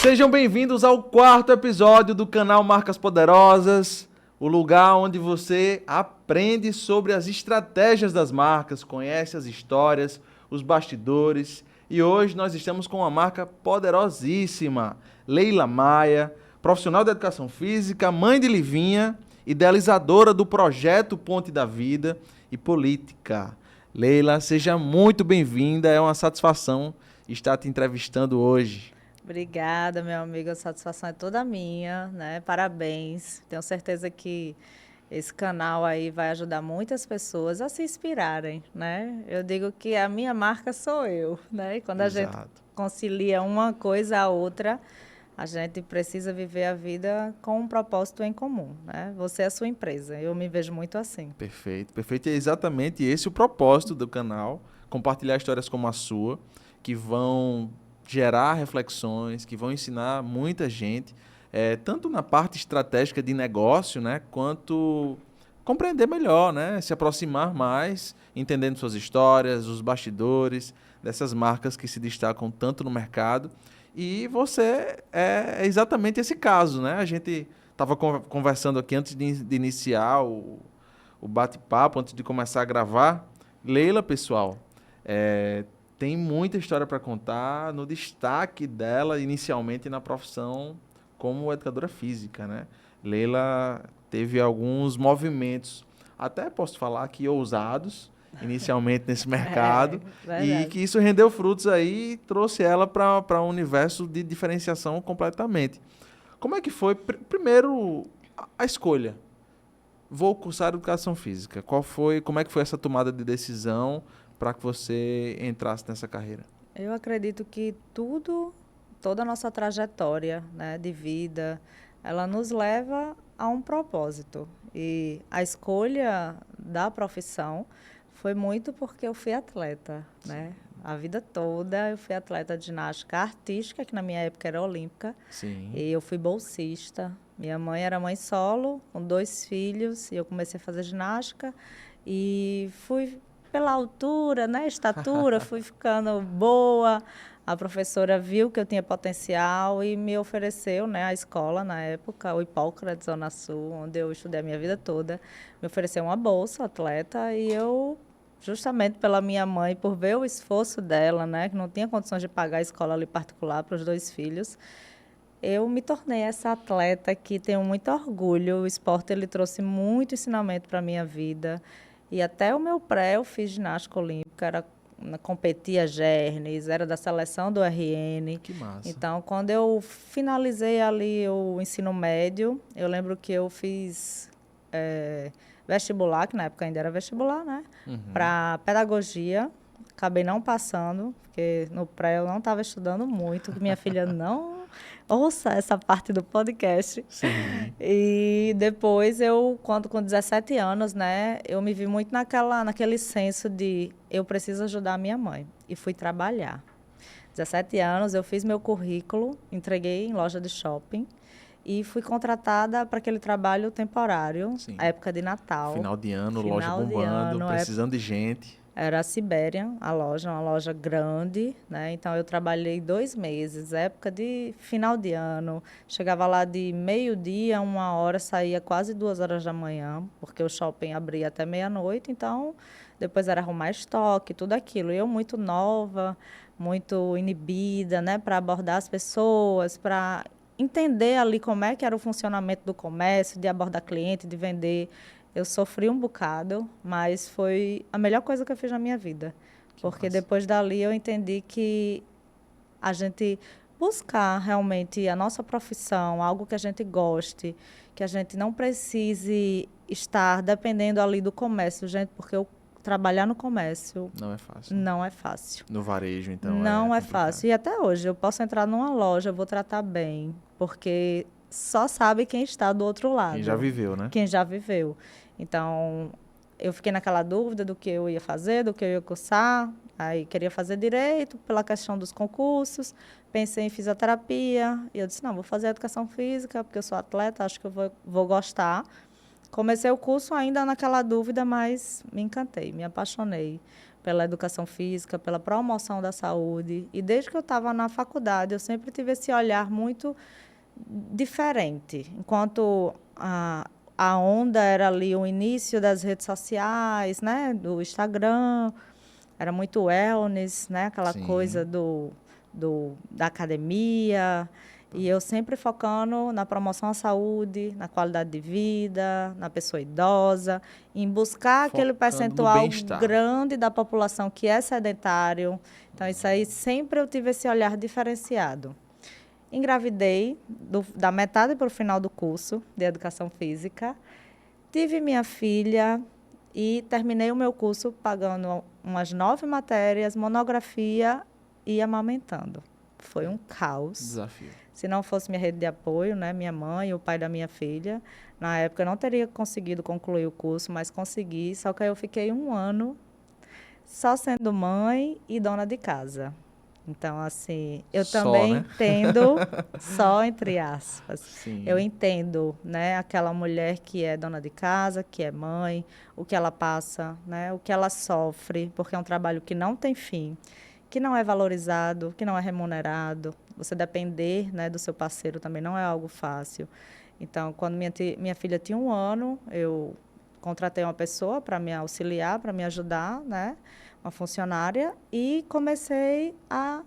Sejam bem-vindos ao 4º episódio do canal Marcas Poderosas, o lugar onde você aprende sobre as estratégias das marcas, conhece as histórias, os bastidores. E hoje nós estamos com uma marca poderosíssima, Leila Maia, profissional de educação física, mãe de Livinha, idealizadora do projeto Ponte da Vida e política. Leila, seja muito bem-vinda, é uma satisfação estar te entrevistando hoje. Obrigada, meu amigo, a satisfação é toda minha, né? Parabéns. Tenho certeza que esse canal aí vai ajudar muitas pessoas a se inspirarem, né? Eu digo que a minha marca sou eu, né? E quando a gente concilia uma coisa a outra, a gente precisa viver a vida com um propósito em comum, né? Você é a sua empresa, eu me vejo muito assim. Perfeito, perfeito. É exatamente esse o propósito do canal, compartilhar histórias como a sua, que vão gerar reflexões, que vão ensinar muita gente, tanto na parte estratégica de negócio, né, quanto compreender melhor, né, se aproximar mais, entendendo suas histórias, os bastidores, dessas marcas que se destacam tanto no mercado. E você é exatamente esse caso, né? A gente estava conversando aqui antes de iniciar o bate-papo, antes de começar a gravar. Leila, pessoal, tem muita história para contar no destaque dela inicialmente na profissão como educadora física, né? Leila teve alguns movimentos, até posso falar que ousados, inicialmente nesse mercado, e que isso rendeu frutos aí e trouxe ela para um universo de diferenciação completamente. Como é que foi, primeiro, a escolha? Vou cursar educação física. Como é que foi essa tomada de decisão para que você entrasse nessa carreira? Eu acredito que toda a nossa trajetória, né, de vida, ela nos leva a um propósito. E a escolha da profissão foi muito porque eu fui atleta, né? A vida toda eu fui atleta de ginástica artística, que na minha época era olímpica. Sim. E eu fui bolsista. Minha mãe era mãe solo, com 2 filhos, e eu comecei a fazer ginástica. E fui pela altura, né, estatura, fui ficando boa. A professora viu que eu tinha potencial e me ofereceu, né, a escola na época, o Hipócrates, Zona Sul, onde eu estudei a minha vida toda, me ofereceu uma bolsa atleta e eu, justamente pela minha mãe, por ver o esforço dela, né, que não tinha condições de pagar a escola ali particular para os 2 filhos, eu me tornei essa atleta que tenho muito orgulho. O esporte ele trouxe muito ensinamento para a minha vida. E até o meu pré eu fiz ginástica olímpica, competia gernes, era da seleção do RN. Que massa. Então, quando eu finalizei ali o ensino médio, eu lembro que eu fiz vestibular, que na época ainda era vestibular, né? Para pedagogia. Acabei não passando, porque no pré eu não estava estudando muito, que minha filha não ouça essa parte do podcast. Sim. E depois quando com 17 anos, né, eu me vi muito naquele senso de eu preciso ajudar a minha mãe. E fui trabalhar. 17 anos, eu fiz meu currículo, entreguei em loja de shopping e fui contratada para aquele trabalho temporário, Sim. A época de Natal. Final de ano, loja bombando, precisando de gente. Era a Sibéria, a loja, uma loja grande, né? Então, eu trabalhei 2 meses, época de final de ano. Chegava lá de meio-dia, 1 hora, saía quase 2 horas da manhã, porque o shopping abria até meia-noite. Então, depois era arrumar estoque, tudo aquilo. Eu muito nova, muito inibida, né? Para abordar as pessoas, para entender ali como é que era o funcionamento do comércio, de abordar cliente, de vender. Eu sofri um bocado, mas foi a melhor coisa que eu fiz na minha vida. Porque depois dali eu entendi que a gente buscar realmente a nossa profissão, algo que a gente goste, que a gente não precise estar dependendo ali do comércio, gente, porque trabalhar no comércio não é fácil. Não é fácil. No varejo, então, não é fácil. E até hoje, eu posso entrar numa loja, eu vou tratar bem, porque só sabe quem está do outro lado. Quem já viveu, né? Quem já viveu. Então, eu fiquei naquela dúvida do que eu ia fazer, do que eu ia cursar. Aí, queria fazer direito pela questão dos concursos. Pensei em fisioterapia. E eu disse, não, vou fazer educação física, porque eu sou atleta, acho que eu vou gostar. Comecei o curso ainda naquela dúvida, mas me encantei, me apaixonei. pela educação física, pela promoção da saúde. E desde que eu estava na faculdade, eu sempre tive esse olhar muito diferente. Enquanto a onda era ali o início das redes sociais, né, do Instagram, era muito wellness, né, aquela coisa Sim. da academia. E eu sempre focando na promoção à saúde, na qualidade de vida, na pessoa idosa, em buscar aquele Focando no percentual bem-estar. grande da população que é sedentário. Então, isso aí sempre eu tive esse olhar diferenciado. Engravidei da metade para o final do curso de Educação Física. Tive minha filha e terminei o meu curso pagando umas 9 matérias, monografia e amamentando. Foi um caos. Desafio. Se não fosse minha rede de apoio, né, minha mãe e o pai da minha filha, na época eu não teria conseguido concluir o curso, mas consegui. Só que aí eu fiquei 1 ano só sendo mãe e dona de casa. Então, assim, eu Só, também né? entendo, só entre aspas, eu Sim. entendo, né, aquela mulher que é dona de casa, que é mãe, o que ela passa, né, o que ela sofre, porque é um trabalho que não tem fim, que não é valorizado, que não é remunerado. Você depender, né, do seu parceiro também não é algo fácil. Então, quando minha filha tinha 1 ano, eu contratei uma pessoa para me auxiliar, para me ajudar, né, uma funcionária, e comecei a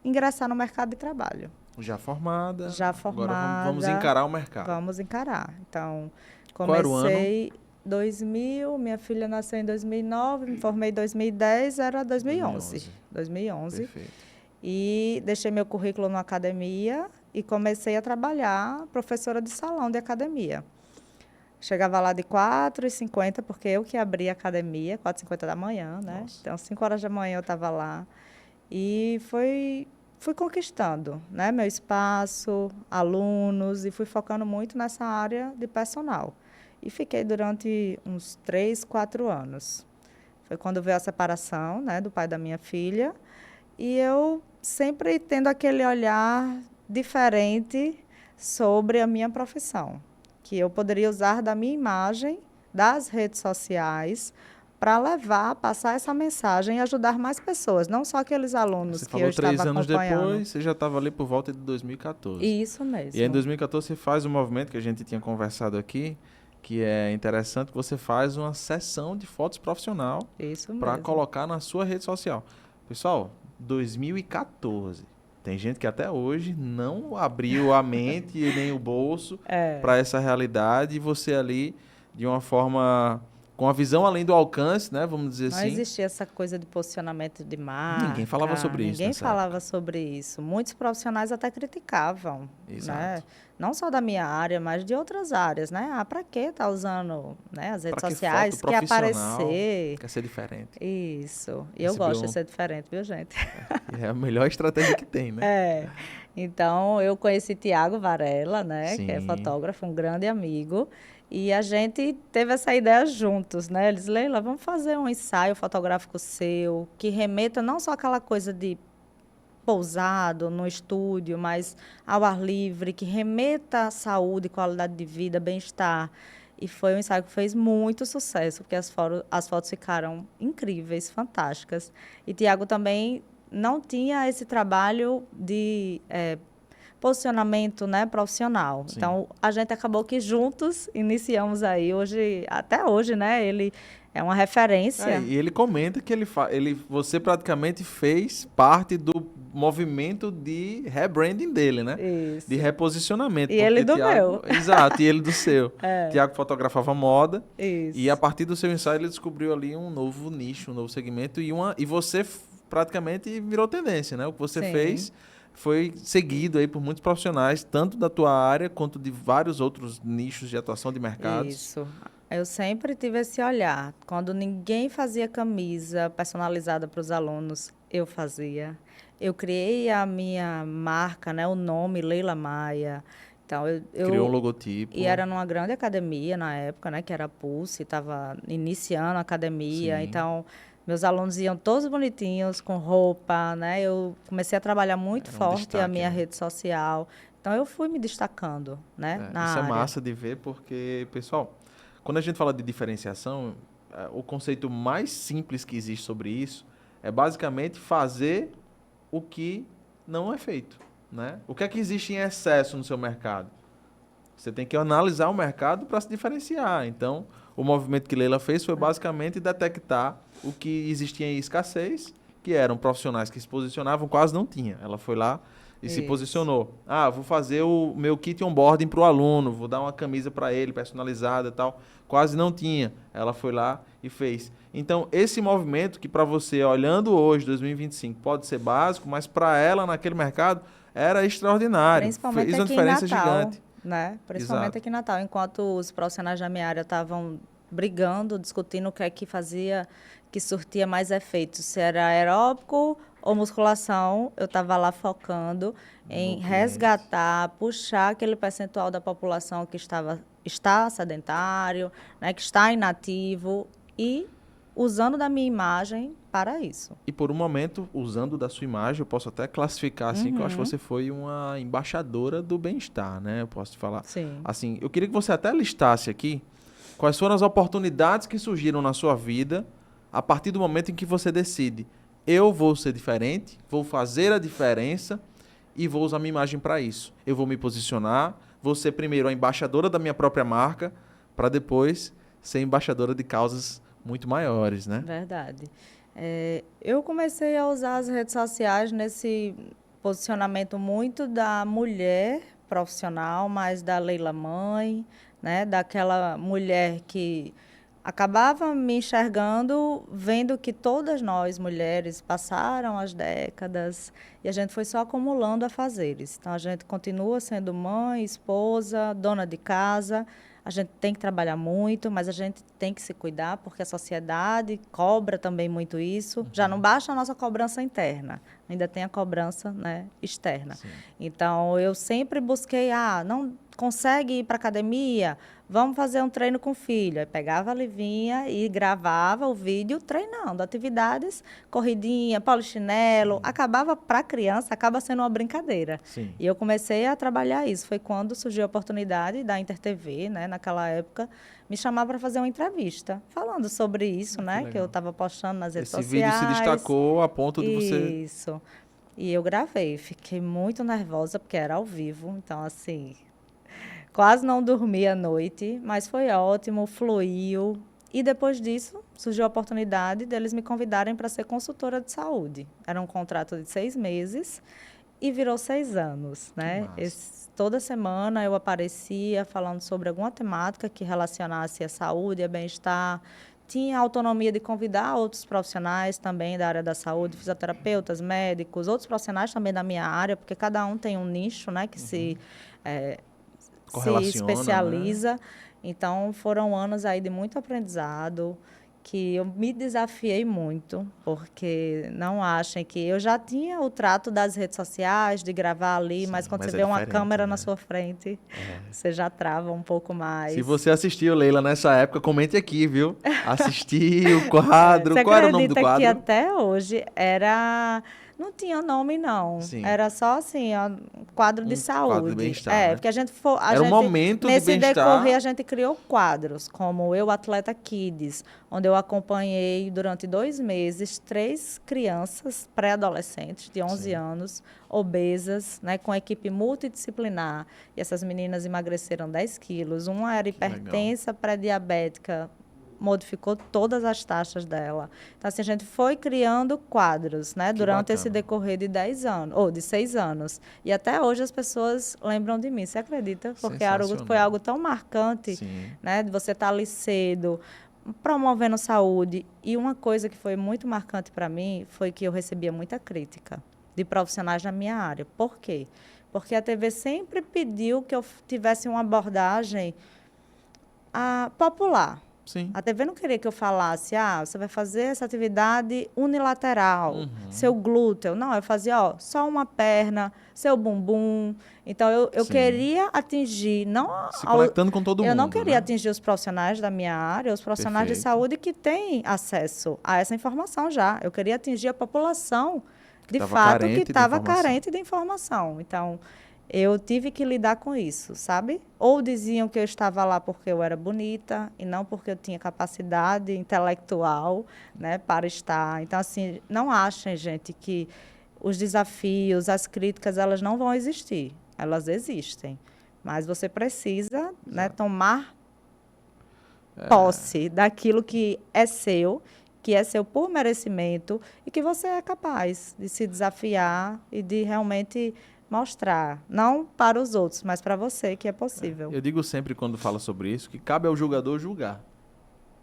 ingressar no mercado de trabalho. Já formada, Já agora vamos formada, encarar o mercado. vamos encarar. Então, Qual era o ano? comecei 2000, minha filha nasceu em 2009, me formei em 2010, era 2011. 2011. 2011. Perfeito. E deixei meu currículo na academia e comecei a trabalhar professora de salão de academia. Chegava lá de 4h50, porque eu que abri a academia, 4h50 da manhã, né? Nossa. Então, 5 horas da manhã eu estava lá. E fui conquistando, né, meu espaço, alunos, e fui focando muito nessa área de personal. E fiquei durante uns 3, 4 anos. Foi quando veio a separação, né, do pai da minha filha. E eu sempre tendo aquele olhar diferente sobre a minha profissão, que eu poderia usar da minha imagem, das redes sociais, para levar, passar essa mensagem e ajudar mais pessoas, não só aqueles alunos Você que eu falou estava 3 anos acompanhando. depois, você já estava ali por volta de 2014. Isso E aí, em mesmo, 2014 você faz um movimento que a gente tinha conversado aqui, que é interessante, que você faz uma sessão de fotos profissional isso para mesmo. colocar na sua rede social. Pessoal, 2014. Tem gente que até hoje não abriu a mente e nem o bolso para essa realidade, e você ali, de uma forma, com a visão além do alcance, né? Vamos dizer Não assim. existia essa coisa de posicionamento de Ninguém falava marca, sobre isso ninguém nessa falava época. sobre isso. Muitos profissionais até criticavam, né? Exato. Não só da minha área, mas de outras áreas, né? Ah, para que tá usando, né, as redes Para que foto sociais? Quer profissional aparecer? quer ser diferente? Isso. E eu gosto de Recebeu. ser diferente, viu, gente? É a melhor estratégia que tem, né? É. Então, eu conheci Tiago Varela, né, que é Sim. fotógrafo, um grande amigo, e a gente teve essa ideia juntos, né? Eles, Leila, vamos fazer um ensaio fotográfico seu que remeta não só aquela coisa de pousado no estúdio, mas ao ar livre, que remeta à saúde, qualidade de vida, bem-estar. E foi um ensaio que fez muito sucesso, porque as fotos ficaram incríveis, fantásticas. E Tiago também não tinha esse trabalho de posicionamento, né, profissional. Sim. Então, a gente acabou que juntos iniciamos aí. Hoje, até hoje, né, ele é uma referência. E ele comenta que você praticamente fez parte do movimento de rebranding dele, né? De Isso. reposicionamento, E ele porque do Tiago, meu. exato, e ele do seu. Tiago fotografava moda e a Isso. partir do seu ensaio ele descobriu ali um novo nicho, um novo segmento e você praticamente virou tendência, né? O que você Sim. fez foi seguido aí por muitos profissionais, tanto da tua área quanto de vários outros nichos de atuação de mercados. Isso. Eu sempre tive esse olhar. Quando ninguém fazia camisa personalizada para os alunos, eu fazia. Eu criei a minha marca, né, o nome Leila Maia. Então, Criou um e logotipo. era numa grande academia na época, né, que era a Pulse, estava iniciando a academia. Sim. Então, meus alunos iam todos bonitinhos, com roupa, né? Eu comecei a trabalhar muito Era um forte a destaque, minha né? rede social. Então, eu fui me destacando, né, na Isso é área. massa de ver porque, pessoal, quando a gente fala de diferenciação, o conceito mais simples que existe sobre isso É basicamente fazer o que não é feito, né? O que é que existe em excesso no seu mercado? Você tem que analisar o mercado para se diferenciar. Então, o movimento que Leila fez foi basicamente detectar o que existia em escassez, que eram profissionais que se posicionavam, quase não tinha. Ela foi lá e se Isso. posicionou. Ah, vou fazer o meu kit onboarding para o aluno, vou dar uma camisa para ele personalizada e tal. Quase não tinha. Ela foi lá e fez. Então, esse movimento que para você, olhando hoje, 2025, pode ser básico, mas para ela, naquele mercado, era extraordinário. Principalmente Fez uma aqui em diferença Natal, gigante. né? Principalmente Exato. aqui em Natal, enquanto os profissionais da minha área estavam brigando, discutindo o que é que fazia, que surtia mais efeitos, se era aeróbico ou musculação, eu estava lá focando No em cliente. resgatar, puxar aquele percentual da população que está sedentário, né, que está inativo e usando da minha imagem para isso. E por um momento, usando da sua imagem, eu posso até classificar assim, que eu acho que Uhum, você foi uma embaixadora do bem-estar, né? Eu posso te falar. sim. Assim, eu queria que você até listasse aqui quais foram as oportunidades que surgiram na sua vida a partir do momento em que você decide, eu vou ser diferente, vou fazer a diferença e vou usar minha imagem para isso. Eu vou me posicionar, vou ser primeiro a embaixadora da minha própria marca, para depois ser embaixadora de causas muito maiores, né? Verdade. Eu comecei a usar as redes sociais nesse posicionamento muito da mulher profissional, mas da Leila mãe, né? Daquela mulher que acabava me enxergando, vendo que todas nós, mulheres, passaram as décadas e a gente foi só acumulando afazeres. Então, a gente continua sendo mãe, esposa, dona de casa. A gente tem que trabalhar muito, mas a gente tem que se cuidar, porque a sociedade cobra também muito isso. Já não basta a nossa cobrança interna, ainda tem a cobrança, né, externa. Sim. Então, eu sempre busquei, não consegue ir para academia? Vamos fazer um treino com o filho. Aí pegava a Livinha e gravava o vídeo treinando atividades, corridinha, polichinelo. Sim. Acabava para a criança, acaba sendo uma brincadeira. Sim. E eu comecei a trabalhar isso. Foi quando surgiu a oportunidade da InterTV, né, naquela época, me chamar para fazer uma entrevista, falando sobre isso, Que né, que eu legal. estava postando nas redes Esse vídeo se sociais. destacou a ponto de você. Isso. E eu gravei. Fiquei muito nervosa, porque era ao vivo. Então, assim, quase não dormi à noite, mas foi ótimo, fluiu. E depois disso, surgiu a oportunidade deles me convidarem para ser consultora de saúde. Era um contrato de 6 meses e virou 6 anos, Que né? massa. Toda semana eu aparecia falando sobre alguma temática que relacionasse a saúde, a bem-estar. Tinha autonomia de convidar outros profissionais também da área da saúde, fisioterapeutas, médicos, outros profissionais também da minha área, porque cada um tem um nicho, né, que se Correlaciona, né? especializa. Então, foram anos aí de muito aprendizado, que eu me desafiei muito, porque não achem que eu já tinha o trato das redes sociais, de gravar ali, mas Sim, quando você mas é vê uma diferente, câmera na né? sua frente, É. você já trava um pouco Se mais. você assistiu, Leila, nessa época, comente aqui, viu? Assisti o quadro. Você Qual era o nome do acredita que quadro? até hoje era. Não tinha nome, não. Sim, Era só assim, ó, um quadro de um quadro de saúde. bem-estar, né? Porque a Era um gente, momento de nesse decorrer, bem-estar. a gente criou quadros, como Eu Atleta Kids, onde eu acompanhei durante 2 meses 3 crianças pré-adolescentes de 11 Sim, anos, obesas, né, com equipe multidisciplinar. E essas meninas emagreceram 10 quilos. Uma era que legal. hipertensa, pré-diabética, modificou todas as taxas dela. Então, assim, a gente foi criando quadros, né, Que durante esse bacana. decorrer de 10 anos, ou de 6 anos. E até hoje as pessoas lembram de mim. Você acredita? Porque foi Sensacional. algo tão marcante, Sim. né, de você estar ali cedo, promovendo saúde. E uma coisa que foi muito marcante para mim foi que eu recebia muita crítica de profissionais da minha área. Por quê? Porque a TV sempre pediu que eu tivesse uma abordagem popular. Sim. A TV não queria que eu falasse, você vai fazer essa atividade unilateral, seu glúteo. Não, eu fazia, só uma perna, seu bumbum. Então, eu Sim. queria atingir, Se conectando com todo eu não mundo, queria né? atingir os profissionais da minha área, os profissionais de Perfeito. saúde que têm acesso a essa informação já. Eu queria atingir a população, Que de estava fato, que carente de estava informação. carente de informação. Então, eu tive que lidar com isso, sabe? Ou diziam que eu estava lá porque eu era bonita e não porque eu tinha capacidade intelectual, né, para estar. Então, assim, não achem, gente, que os desafios, as críticas, elas não vão existir. Elas existem. Mas você precisa, né, Exato. tomar posse daquilo que é seu por merecimento e que você é capaz de se desafiar e de realmente mostrar, não para os outros, mas para você que é possível. Eu digo sempre quando falo sobre isso que cabe ao julgador julgar,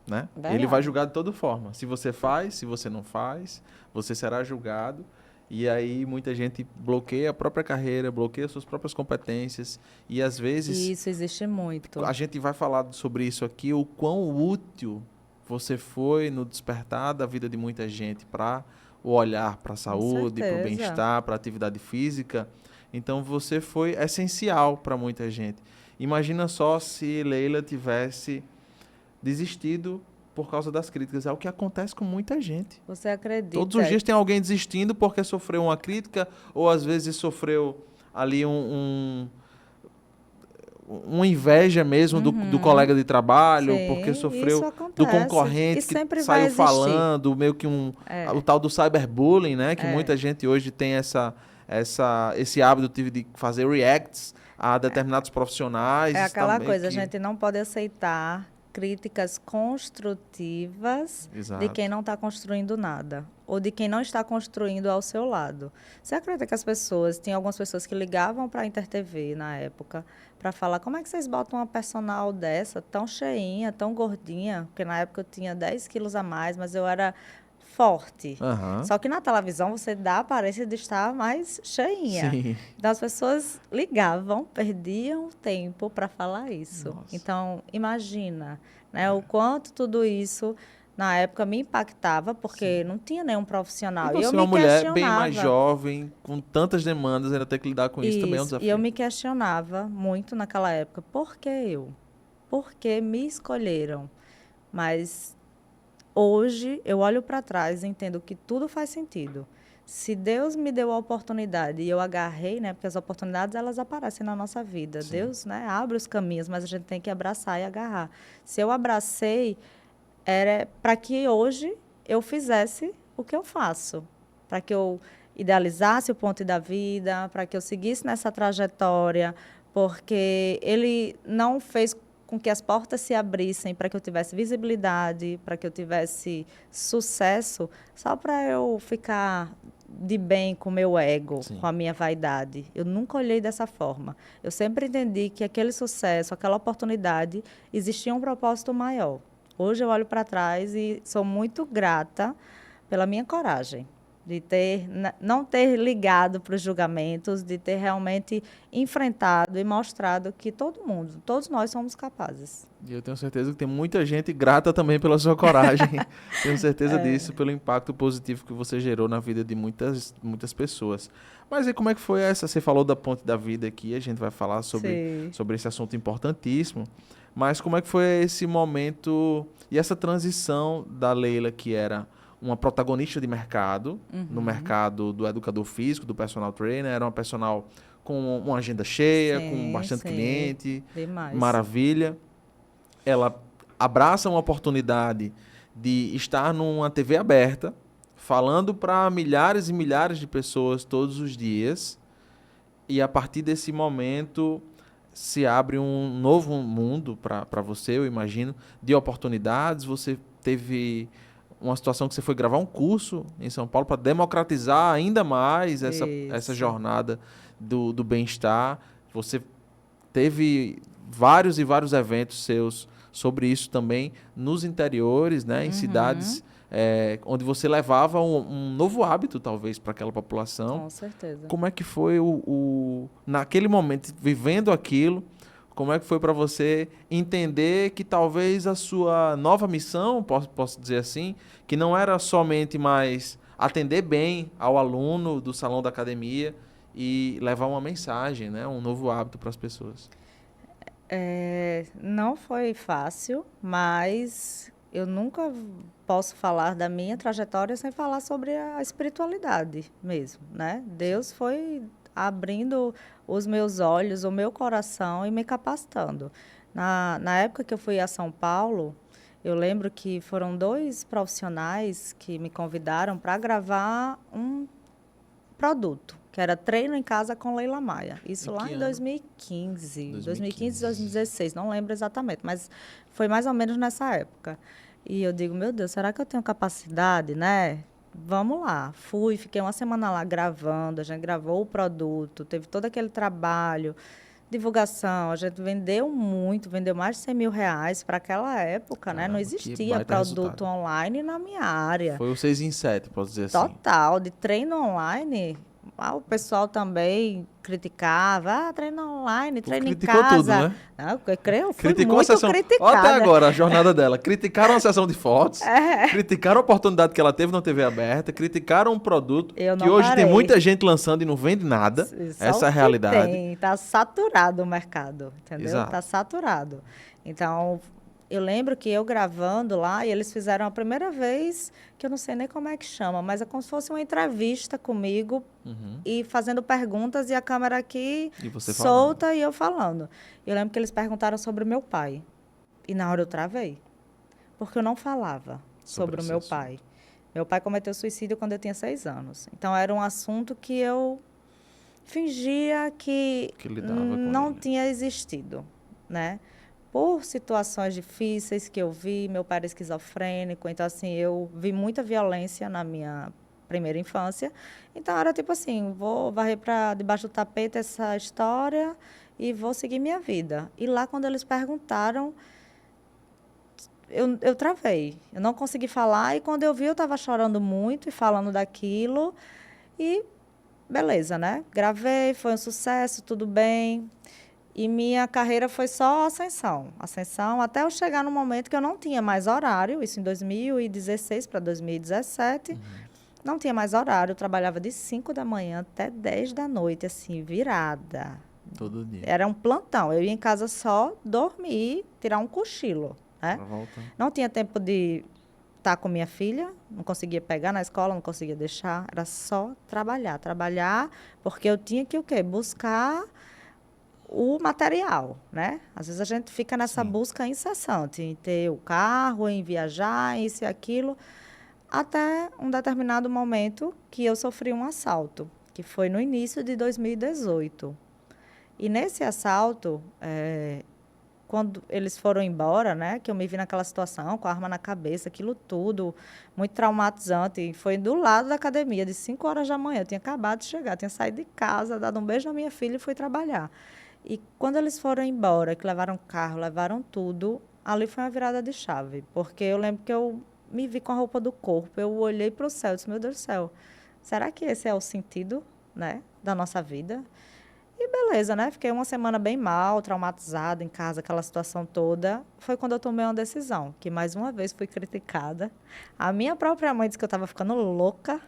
né? Ele vai Verdade. julgar de toda forma. Se você faz, se você não faz, você será julgado. E aí muita gente bloqueia a própria carreira, bloqueia suas próprias competências e às E vezes isso existe muito. a gente vai falar sobre isso aqui, o quão útil você foi no despertar da vida de muita gente para o olhar para a Com saúde, para o certeza. bem-estar, para a atividade física. Então você foi essencial para muita gente. Imagina só se Leila tivesse desistido por causa das críticas. É o que acontece com muita gente. Você Todos os acredita? dias tem alguém desistindo porque sofreu uma crítica ou às vezes sofreu ali uma inveja mesmo do Uhum. colega de trabalho, porque Sim, isso sofreu do acontece. E concorrente que sempre vai saiu existir. falando, meio que o É, tal do cyberbullying, né? Que é. muita gente hoje tem esse hábito de fazer reacts a determinados É profissionais, isso tá aquela meio coisa, a que... gente não pode aceitar críticas construtivas de quem Exato. não está construindo nada, ou de quem não está construindo ao seu lado. Você acredita que as pessoas, tinha algumas pessoas que ligavam para a InterTV na época, para falar como é que vocês botam uma personal dessa, tão cheinha, tão gordinha, porque na época eu tinha 10 quilos a mais, mas eu era forte. Aham. Só que na televisão você dá a aparência de estar mais cheinha. Sim. Então as pessoas ligavam, perdiam tempo para falar isso. Nossa. Então imagina, né, o quanto tudo isso na época me impactava, Sim. porque não tinha nenhum E profissional. E eu você, uma me mulher bem mais questionava jovem, com tantas demandas, ainda ter que lidar com isso também é um isso. E eu desafio. me questionava muito naquela época, por que eu? Por que me escolheram? Mas hoje eu olho para trás e entendo que tudo faz sentido. Se Deus me deu a oportunidade e eu agarrei, né? Porque as oportunidades elas aparecem na nossa vida. Sim. Deus, né, abre os caminhos, mas a gente tem que abraçar e agarrar. Se eu abracei, era para que hoje eu fizesse o que eu faço, para que eu idealizasse o ponto da vida, para que eu seguisse nessa trajetória, porque ele não fez com que as portas se abrissem para que eu tivesse visibilidade, para que eu tivesse sucesso, só para eu ficar de bem com o meu ego, Sim. com a minha vaidade. Eu nunca olhei dessa forma. Eu sempre entendi que aquele sucesso, aquela oportunidade, existia um propósito maior. Hoje eu olho para trás e sou muito grata pela minha coragem de ter não ter ligado para os julgamentos, de ter realmente enfrentado e mostrado que todo mundo, todos nós somos capazes. E eu tenho certeza que tem muita gente grata também pela sua coragem. Tenho certeza disso, pelo impacto positivo que você gerou na vida de muitas pessoas. Mas aí como é que foi essa? Você falou da ponte da vida aqui, a gente vai falar Sim. sobre esse assunto importantíssimo. Mas como é que foi esse momento e essa transição da Leila, que era uma protagonista de mercado, no mercado do educador físico, do personal trainer, era uma personal com uma agenda cheia, com Sim, bastante sim. cliente, Demais. maravilha. Ela abraça uma oportunidade de estar numa TV aberta, falando para milhares e milhares de pessoas todos os dias, e a partir desse momento se abre um novo mundo para você, eu imagino, de oportunidades. Você teve uma situação que você foi gravar um curso em São Paulo para democratizar ainda mais essa Isso. jornada do bem-estar. Você teve vários e vários eventos seus sobre isso também nos interiores, né, em cidades onde você levava um novo hábito, talvez, para aquela população. Com certeza. Como é que foi naquele momento, vivendo aquilo, como é que foi para você entender que talvez a sua nova missão, posso dizer assim, que não era somente mais atender bem ao aluno do salão da academia e levar uma mensagem, né, um novo hábito para as pessoas? Não foi fácil, mas eu nunca posso falar da minha trajetória sem falar sobre a espiritualidade mesmo, né? Deus foi abrindo os meus olhos, o meu coração e me capacitando. Na época que eu fui a São Paulo, eu lembro que foram 2 profissionais que me convidaram para gravar um produto, que era Treino em Casa com Leila Maia. Isso lá em 2015, 2016, não lembro exatamente, mas foi mais ou menos nessa época. E eu digo, meu Deus, será que eu tenho capacidade, né? Vamos lá. Fui, fiquei uma semana lá gravando, a gente gravou o produto, teve todo aquele trabalho, divulgação, a gente vendeu muito, vendeu mais de 100 mil reais para aquela época, né? Não existia produto online na minha área. Foi o 6 em 7, posso dizer assim. Total, de treino online, o pessoal também criticava, treino online, treino em casa. Tudo, né? Não, eu creio, eu fui criticou muito a sessão. criticada. Até agora, a jornada dela. Criticaram a sessão de fotos, criticaram a oportunidade que ela teve na TV aberta, criticaram um produto que hoje tem muita gente lançando e não vende nada. Essa é a realidade. Está saturado o mercado, entendeu? Exato. Está saturado. Então, eu lembro que eu gravando lá, e eles fizeram a primeira vez, que eu não sei nem como é que chama, mas é como se fosse uma entrevista comigo e fazendo perguntas e a câmera aqui solta falando. E eu falando. Eu lembro que eles perguntaram sobre o meu pai. E na hora eu travei, porque eu não falava sobre o meu pai. Meu pai cometeu suicídio quando eu tinha 6 anos. Então, era um assunto que eu fingia que não tinha existido, né? Por situações difíceis que eu vi, meu pai era esquizofrênico, então, assim, eu vi muita violência na minha primeira infância. Então, era tipo assim, vou varrer para debaixo do tapete essa história e vou seguir minha vida. E lá, quando eles perguntaram, eu travei. Eu não consegui falar e, quando eu vi, eu estava chorando muito e falando daquilo. E, beleza, né? Gravei, foi um sucesso, tudo bem. E minha carreira foi só ascensão. Ascensão até eu chegar no momento que eu não tinha mais horário, isso em 2016 para 2017. Não tinha mais horário, eu trabalhava de 5 da manhã até 10 da noite, assim, virada. Todo dia. Era um plantão. Eu ia em casa só dormir, tirar um cochilo, né? Não tinha tempo de estar com minha filha, não conseguia pegar na escola, não conseguia deixar. Era só trabalhar. Trabalhar, porque eu tinha que o quê? Buscar o material, né? Às vezes a gente fica nessa busca incessante em ter o carro, em viajar, isso e aquilo, até um determinado momento que eu sofri um assalto, que foi no início de 2018. E nesse assalto, quando eles foram embora, né, que eu me vi naquela situação, com a arma na cabeça, aquilo tudo, muito traumatizante, e foi do lado da academia, de 5 horas da manhã, eu tinha acabado de chegar, tinha saído de casa, dado um beijo na minha filha e fui trabalhar. E quando eles foram embora, que levaram carro, levaram tudo, ali foi uma virada de chave. Porque eu lembro que eu me vi com a roupa do corpo, eu olhei para o céu e disse, meu Deus do céu, será que esse é o sentido, né, da nossa vida? E beleza, né? Fiquei uma semana bem mal, traumatizada em casa, aquela situação toda. Foi quando eu tomei uma decisão, que mais uma vez fui criticada. A minha própria mãe disse que eu estava ficando louca.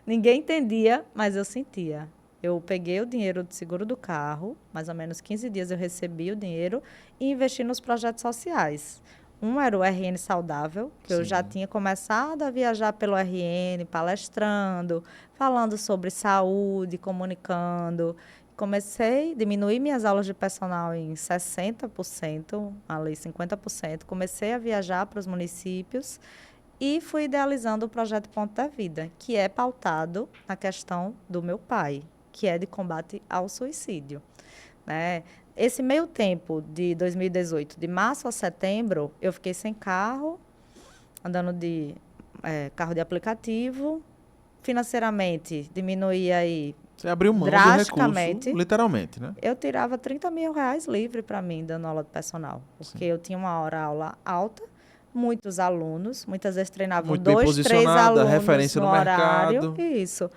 Ninguém entendia, mas eu sentia. Eu peguei o dinheiro do seguro do carro, mais ou menos 15 dias eu recebi o dinheiro e investi nos projetos sociais. Um era o RN Saudável, que eu já tinha começado a viajar pelo RN, palestrando, falando sobre saúde, comunicando. Comecei a diminuir minhas aulas de personal em 60%, ali 50%. Comecei a viajar para os municípios e fui idealizando o projeto Ponto da Vida, que é pautado na questão do meu pai, que é de combate ao suicídio, né? Esse meio tempo de 2018, de março a setembro, eu fiquei sem carro, andando de carro de aplicativo. Financeiramente, diminuí aí Você abriu mão drasticamente. Do recurso, literalmente, né? Eu tirava 30 mil reais livre para mim, dando aula de personal. Porque eu tinha uma hora-aula alta, muitos alunos, muitas vezes treinavam muito 2, 3 alunos referência no horário. mercado. Isso.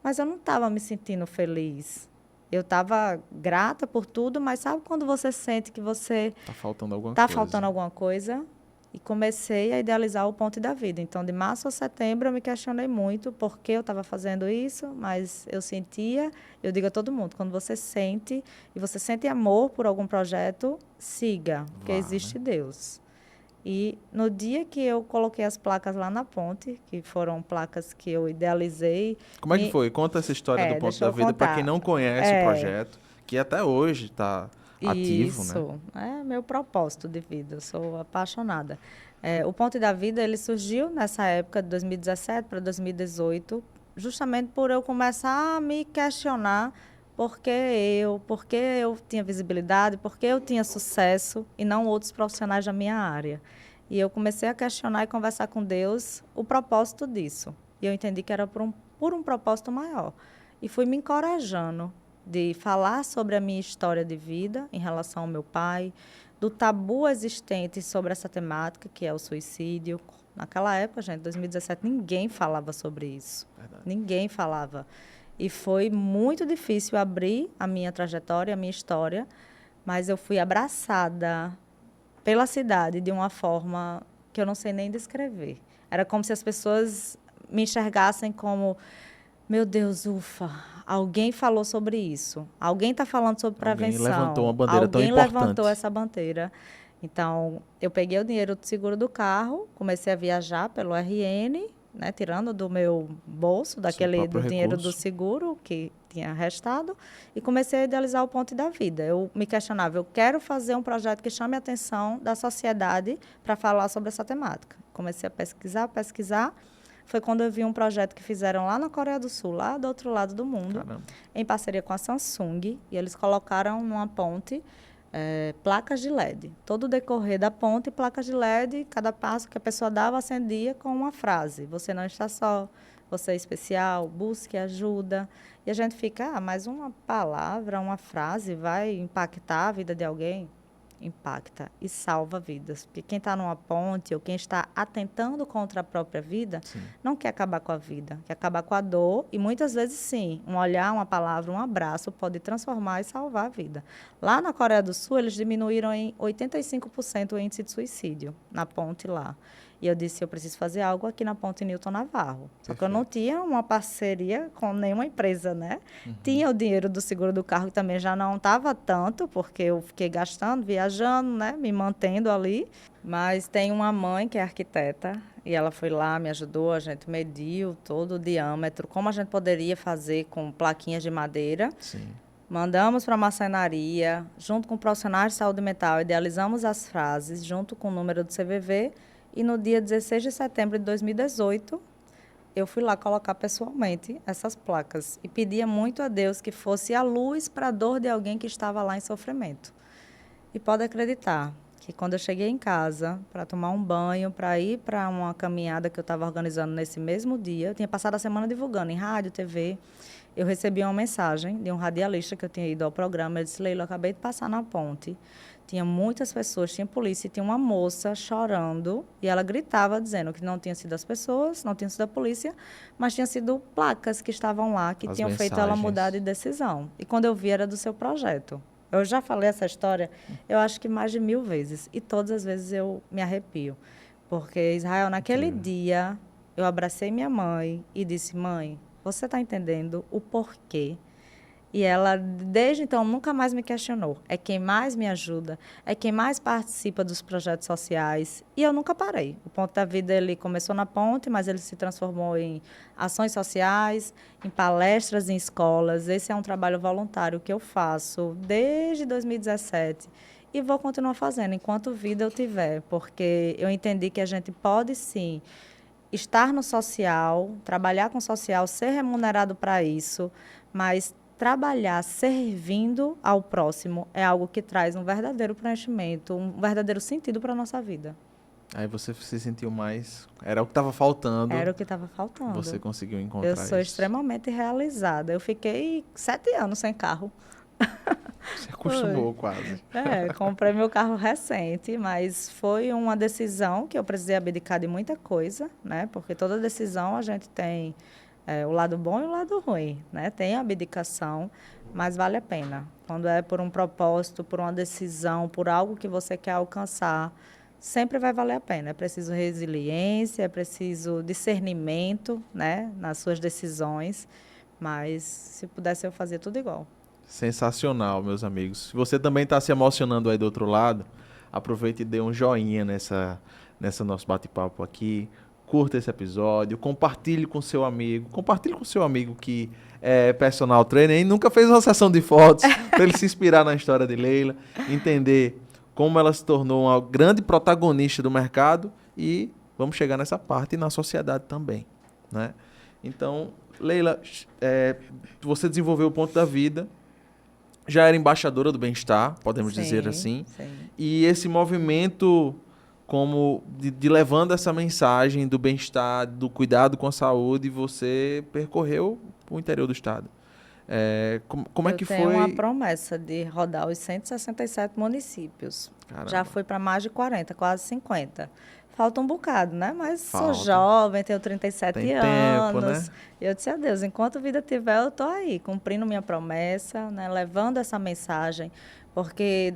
Mas eu não estava me sentindo feliz. Eu estava grata por tudo, mas sabe quando você sente que você Tá faltando alguma tá coisa. faltando alguma coisa? E comecei a idealizar o Ponto da Vida. Então, de março a setembro, eu me questionei muito por que eu estava fazendo isso, mas eu sentia, eu digo a todo mundo, quando você sente, e você sente amor por algum projeto, siga, porque existe Deus. E no dia que eu coloquei as placas lá na ponte, que foram placas que eu idealizei, Como é que foi? Conta essa história do Ponto deixa da eu Vida para quem contar. não conhece o É, projeto, que até hoje está ativo, né? isso, é meu propósito de vida, eu sou apaixonada. O Ponte da Vida, ele surgiu nessa época de 2017 para 2018, justamente por eu começar a me questionar por que eu tinha visibilidade, por que eu tinha sucesso e não outros profissionais da minha área. E eu comecei a questionar e conversar com Deus o propósito disso. E eu entendi que era por um propósito maior. E fui me encorajando de falar sobre a minha história de vida em relação ao meu pai, do tabu existente sobre essa temática, que é o suicídio. Naquela época, gente, 2017, ninguém falava sobre isso. Verdade. Ninguém falava. E foi muito difícil abrir a minha trajetória, a minha história, mas eu fui abraçada pela cidade de uma forma que eu não sei nem descrever. Era como se as pessoas me enxergassem como, meu Deus, ufa, alguém falou sobre isso. Alguém está falando sobre Alguém levantou uma prevenção. bandeira tão Alguém levantou importante. essa bandeira. Então, eu peguei o dinheiro do seguro do carro, comecei a viajar pelo RN, né, tirando do meu bolso, Seu próprio do dinheiro do recurso. seguro que tinha restado, e comecei a idealizar o Ponte da Vida. Eu me questionava, eu quero fazer um projeto que chame a atenção da sociedade para falar sobre essa temática. Comecei a pesquisar, pesquisar. Foi quando eu vi um projeto que fizeram lá na Coreia do Sul, lá do outro lado do mundo, Caramba. em parceria com a Samsung, e eles colocaram numa ponte placas de LED. Todo o decorrer da ponte, placas de LED, cada passo que a pessoa dava, acendia com uma frase. Você não está só, você é especial, busque ajuda. E a gente fica, mas uma palavra, uma frase vai impactar a vida de alguém? Impacta e salva vidas. Porque quem está numa ponte ou quem está atentando contra a própria vida, Sim. não quer acabar com a vida, quer acabar com a dor. E muitas vezes, sim, um olhar, uma palavra, um abraço pode transformar e salvar a vida. Lá na Coreia do Sul, eles diminuíram em 85% o índice de suicídio na ponte lá. E eu disse, eu preciso fazer algo aqui na ponte Newton Navarro. Só que eu não tinha uma parceria com nenhuma empresa, né? Tinha o dinheiro do seguro do carro, que também já não estava tanto, porque eu fiquei gastando, viajando, né? Me mantendo ali. Mas tem uma mãe que é arquiteta, e ela foi lá, me ajudou, a gente mediu todo o diâmetro, como a gente poderia fazer com plaquinhas de madeira. Sim. Mandamos para a marcenaria, junto com profissionais de saúde mental, idealizamos as frases, junto com o número do CVV, e no dia 16 de setembro de 2018, eu fui lá colocar pessoalmente essas placas e pedia muito a Deus que fosse a luz para a dor de alguém que estava lá em sofrimento. E pode acreditar que quando eu cheguei em casa para tomar um banho, para ir para uma caminhada que eu estava organizando nesse mesmo dia, eu tinha passado a semana divulgando em rádio, TV, eu recebi uma mensagem de um radialista que eu tinha ido ao programa. Ele disse, Leila, eu acabei de passar na ponte. Tinha muitas pessoas, tinha polícia, e tinha uma moça chorando, e ela gritava dizendo que não tinha sido as pessoas, não tinha sido a polícia, mas tinha sido placas que estavam lá, que As tinham feito ela mudar mensagens. de decisão. E quando eu vi, era do seu projeto. Eu já falei essa história, eu acho que mais de 1000 vezes, e todas as vezes eu me arrepio. Porque, Israel, naquele Incrível. dia, eu abracei minha mãe e disse, mãe, você está entendendo o porquê? E ela, desde então, nunca mais me questionou. É quem mais me ajuda, é quem mais participa dos projetos sociais. E eu nunca parei. O Ponto da Vida, ele começou na ponte, mas ele se transformou em ações sociais, em palestras em escolas. Esse é um trabalho voluntário que eu faço desde 2017 e vou continuar fazendo enquanto vida eu tiver, porque eu entendi que a gente pode, sim, estar no social, trabalhar com social, ser remunerado para isso, mas trabalhar servindo ao próximo é algo que traz um verdadeiro preenchimento, um verdadeiro sentido para a nossa vida. Aí você se sentiu mais. Era o que estava faltando. Era o que estava Você faltando. conseguiu Eu encontrar sou isso. extremamente realizada. Eu fiquei 7 anos sem carro. Se Foi. acostumou quase. Comprei meu carro recente, mas foi uma decisão que eu precisei abdicar de muita coisa, né? Porque toda decisão a gente tem o lado bom e o lado ruim, né? Tem a abdicação, mas vale a pena. Quando é por um propósito, por uma decisão, por algo que você quer alcançar, sempre vai valer a pena. É preciso resiliência, é preciso discernimento, né? Nas suas decisões, mas se pudesse eu fazia tudo igual. Sensacional, meus amigos. Se você também está se emocionando aí do outro lado, aproveite e dê um joinha nessa nosso bate-papo aqui. Curta esse episódio, compartilhe com seu amigo. Compartilhe com seu amigo que é personal trainer e nunca fez uma sessão de fotos para ele se inspirar na história de Leila, entender como ela se tornou uma grande protagonista do mercado e vamos chegar nessa parte e na sociedade também, né? Então, Leila, você desenvolveu o Ponto da Vida, já era embaixadora do bem-estar, podemos dizer assim. Sim. E esse movimento como de levando essa mensagem do bem-estar, do cuidado com a saúde, você percorreu o interior do estado. Como é que foi? Eu tenho uma promessa de rodar os 167 municípios. Caramba. Já fui para mais de 40, quase 50. Falta um bocado, né? Mas Falta. sou jovem, tenho 37 Tem anos. tempo, né? E eu disse a Deus, enquanto a vida tiver, eu estou aí, cumprindo minha promessa, né? Levando essa mensagem, porque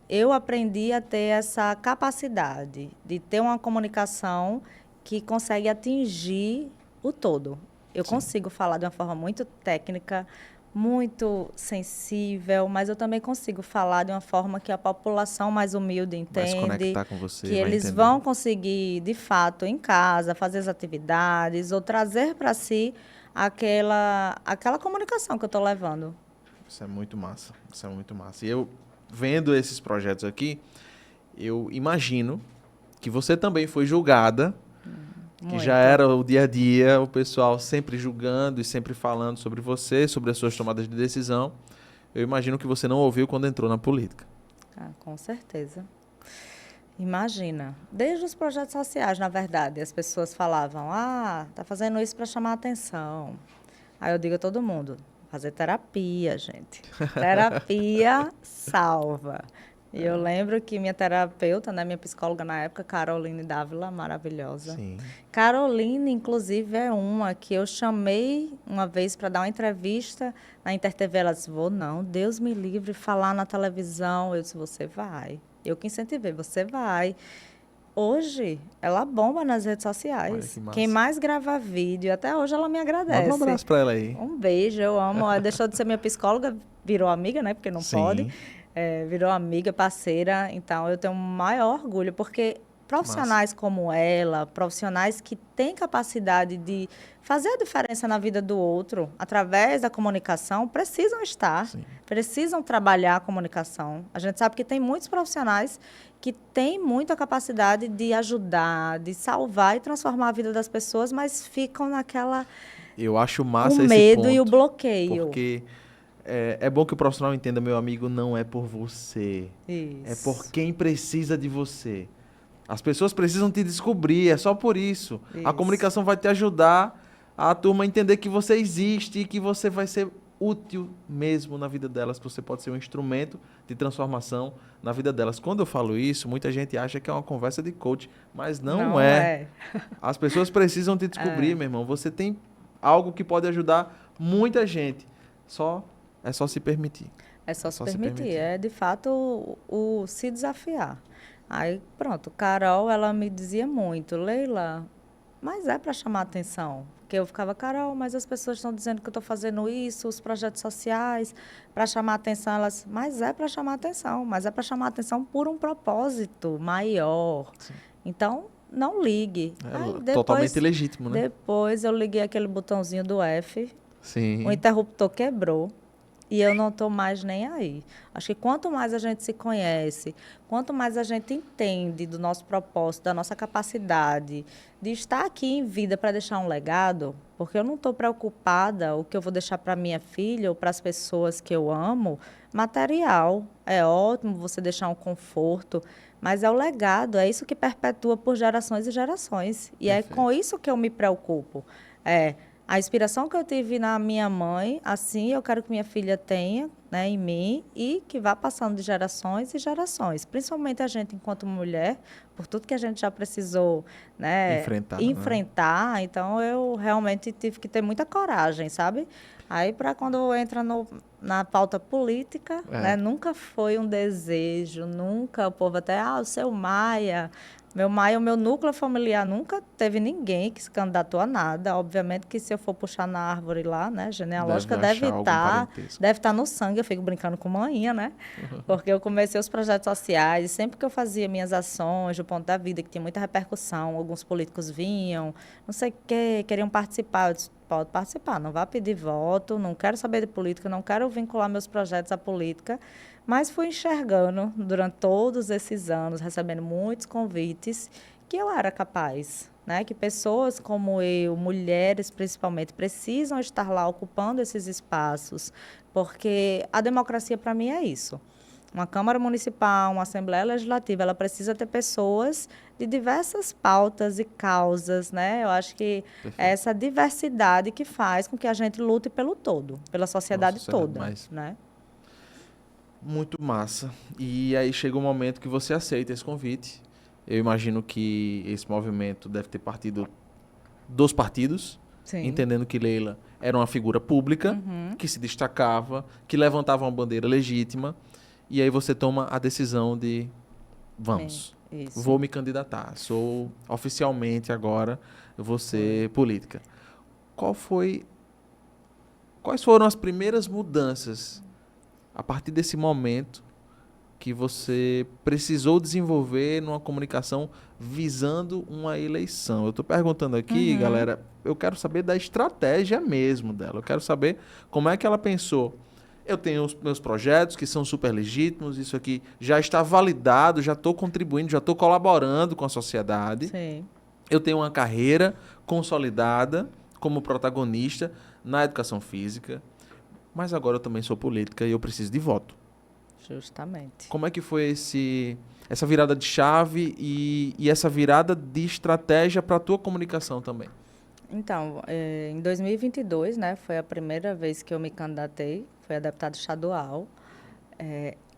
eu aprendi a ter essa capacidade de ter uma comunicação que consegue atingir o todo. Eu Sim. consigo falar de uma forma muito técnica, muito sensível, mas eu também consigo falar de uma forma que a população mais humilde Vai se entende, conectar com você, que vai eles entender. vão conseguir, de fato, em casa, fazer as atividades ou trazer para si aquela comunicação que eu estou levando. Isso é muito massa. Isso é muito massa. E eu, vendo esses projetos aqui, eu imagino que você também foi julgada, que Muito. já era o dia a dia, o pessoal sempre julgando e sempre falando sobre você, sobre as suas tomadas de decisão. Eu imagino que você não ouviu quando entrou na política. Com certeza. Imagina, desde os projetos sociais, na verdade, as pessoas falavam, tá fazendo isso para chamar a atenção. Aí eu digo a todo mundo, fazer terapia, gente. Terapia salva. E eu lembro que minha terapeuta, né, minha psicóloga na época, Caroline Dávila, maravilhosa. Sim. Caroline, inclusive, é uma que eu chamei uma vez para dar uma entrevista na InterTV. Ela disse, não, Deus me livre, falar na televisão. Eu disse, você vai. Eu que incentivei, você vai. Hoje, ela bomba nas redes sociais. Olha que massa. Quem mais grava vídeo, até hoje ela me agradece. Manda um abraço para ela aí. Um beijo, eu amo. Ela deixou de ser minha psicóloga, virou amiga, né? Porque não Sim. pode. Virou amiga, parceira. Então, eu tenho o maior orgulho, porque profissionais como ela, profissionais que têm capacidade de fazer a diferença na vida do outro, através da comunicação, precisam estar, Sim. precisam trabalhar a comunicação. A gente sabe que tem muitos profissionais que têm muita capacidade de ajudar, de salvar e transformar a vida das pessoas, mas ficam naquela... Eu acho massa o esse medo ponto, e o bloqueio. Porque é bom que o profissional entenda, meu amigo, não é por você. Isso. É por quem precisa de você. As pessoas precisam te descobrir, é só por isso. A comunicação vai te ajudar a turma entender que você existe e que você vai ser útil mesmo na vida delas, que você pode ser um instrumento de transformação na vida delas. Quando eu falo isso, muita gente acha que é uma conversa de coach, mas não é. As pessoas precisam te descobrir, meu irmão. Você tem algo que pode ajudar muita gente. É só se permitir. É só se permitir. É, de fato, o se desafiar. Aí, pronto, Carol, ela me dizia muito, Leila, mas é para chamar atenção. Porque eu ficava, Carol, mas as pessoas estão dizendo que eu estou fazendo isso, os projetos sociais, para chamar atenção. Elas, mas é para chamar atenção, mas é para chamar atenção por um propósito maior. Sim. Então, não ligue. Totalmente legítimo, né? Depois eu liguei aquele botãozinho do F, Sim. O interruptor quebrou. E eu não estou mais nem aí. Acho que quanto mais a gente se conhece, quanto mais a gente entende do nosso propósito, da nossa capacidade de estar aqui em vida para deixar um legado, porque eu não estou preocupada o que eu vou deixar para minha filha ou para as pessoas que eu amo, material. É ótimo você deixar um conforto, mas é o legado, é isso que perpetua por gerações e gerações. E Perfeito. É com isso que eu me preocupo. A inspiração que eu tive na minha mãe, assim eu quero que minha filha tenha, né, em mim e que vá passando de gerações e gerações. Principalmente a gente, enquanto mulher, por tudo que a gente já precisou, né, enfrentar. Né? Então, eu realmente tive que ter muita coragem, sabe? Aí, para quando entra na pauta política, né, nunca foi um desejo, nunca o povo até, o seu Maia... O meu núcleo familiar nunca teve ninguém que se candidatou a nada. Obviamente que se eu for puxar na árvore lá, né, genealógica, Deve achar algum parentesco. deve estar no sangue. Eu fico brincando com manhinha, né? Porque eu comecei os projetos sociais e sempre que eu fazia minhas ações do ponto da vida, que tinha muita repercussão, alguns políticos vinham, não sei o quê, queriam participar. Eu disse, pode participar, não vá pedir voto, não quero saber de política, não quero vincular meus projetos à política. Mas fui enxergando, durante todos esses anos, recebendo muitos convites, que eu era capaz, né? Que pessoas como eu, mulheres principalmente, precisam estar lá ocupando esses espaços, porque a democracia, para mim, é isso. Uma Câmara Municipal, uma Assembleia Legislativa, ela precisa ter pessoas de diversas pautas e causas, né? Eu acho que é essa diversidade que faz com que a gente lute pelo todo, pela sociedade toda, né? Muito massa. E aí chega um momento que você aceita esse convite. Eu imagino que esse movimento deve ter partido dos partidos, Sim. entendendo que Leila era uma figura pública, que se destacava, que levantava uma bandeira legítima. E aí você toma a decisão de, vamos, vou me candidatar. Sou oficialmente agora, eu vou ser política. Quais foram as primeiras mudanças a partir desse momento que você precisou desenvolver numa comunicação visando uma eleição? Eu estou perguntando aqui, galera, eu quero saber da estratégia mesmo dela. Eu quero saber como é que ela pensou. Eu tenho os meus projetos que são super legítimos, isso aqui já está validado, já estou contribuindo, já estou colaborando com a sociedade. Sim. Eu tenho uma carreira consolidada como protagonista na educação física. Mas agora eu também sou política e eu preciso de voto. Justamente. Como é que foi essa virada de chave e essa virada de estratégia para a tua comunicação também? Então, em 2022, né, foi a primeira vez que eu me candidatei, fui a deputada estadual.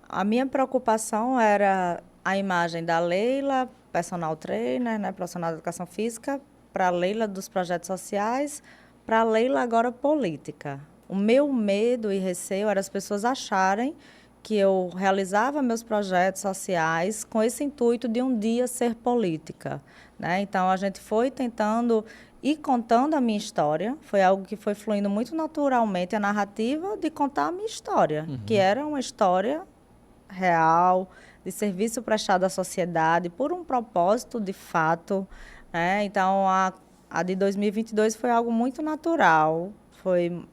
A minha preocupação era a imagem da Leila, personal trainer, né, profissional de educação física, para a Leila dos projetos sociais, para a Leila agora política. O meu medo e receio era as pessoas acharem que eu realizava meus projetos sociais com esse intuito de um dia ser política, né? Então, a gente foi tentando ir contando a minha história, foi algo que foi fluindo muito naturalmente, a narrativa de contar a minha história, que era uma história real, de serviço prestado à sociedade, por um propósito de fato, né? Então, a de 2022 foi algo muito natural.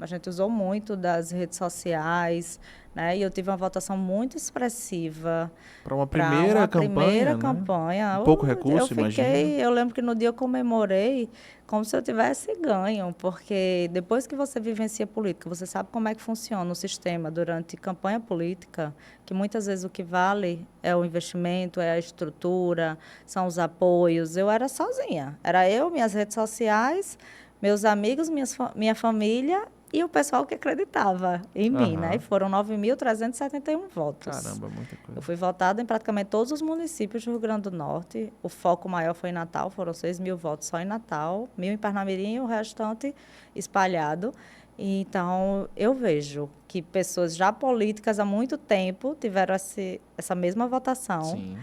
A gente usou muito das redes sociais, né? E eu tive uma votação muito expressiva. Para uma primeira campanha, campanha. Pouco recurso, imagina. Eu lembro que no dia eu comemorei como se eu tivesse ganho, porque depois que você vivencia política, você sabe como é que funciona o sistema durante campanha política, que muitas vezes o que vale é o investimento, é a estrutura, são os apoios. Eu era sozinha. Era eu, minhas redes sociais, meus amigos, minha família e o pessoal que acreditava em mim, né? E foram 9.371 votos. Caramba, muita coisa. Eu fui votada em praticamente todos os municípios do Rio Grande do Norte. O foco maior foi em Natal, foram 6.000 votos só em Natal, 1.000 em Parnamirim e o restante espalhado. Então, eu vejo que pessoas já políticas há muito tempo tiveram essa mesma votação. Sim.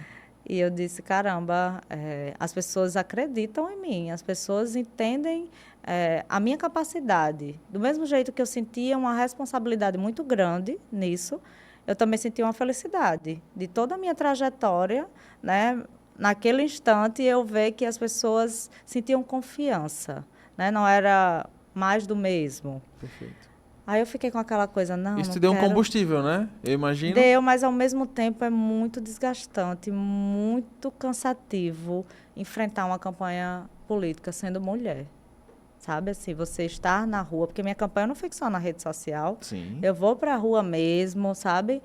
E eu disse, caramba, as pessoas acreditam em mim, as pessoas entendem a minha capacidade. Do mesmo jeito que eu sentia uma responsabilidade muito grande nisso, eu também sentia uma felicidade de toda a minha trajetória, né? Naquele instante, eu ver que as pessoas sentiam confiança, né? Não era mais do mesmo. Perfeito. Aí eu fiquei com aquela coisa, Isso te deu um combustível, né? Eu imagino. Deu, mas ao mesmo tempo é muito desgastante, muito cansativo enfrentar uma campanha política sendo mulher. Sabe, assim, você estar na rua, porque minha campanha não fica só na rede social. Sim. Eu vou para a rua mesmo, sabe?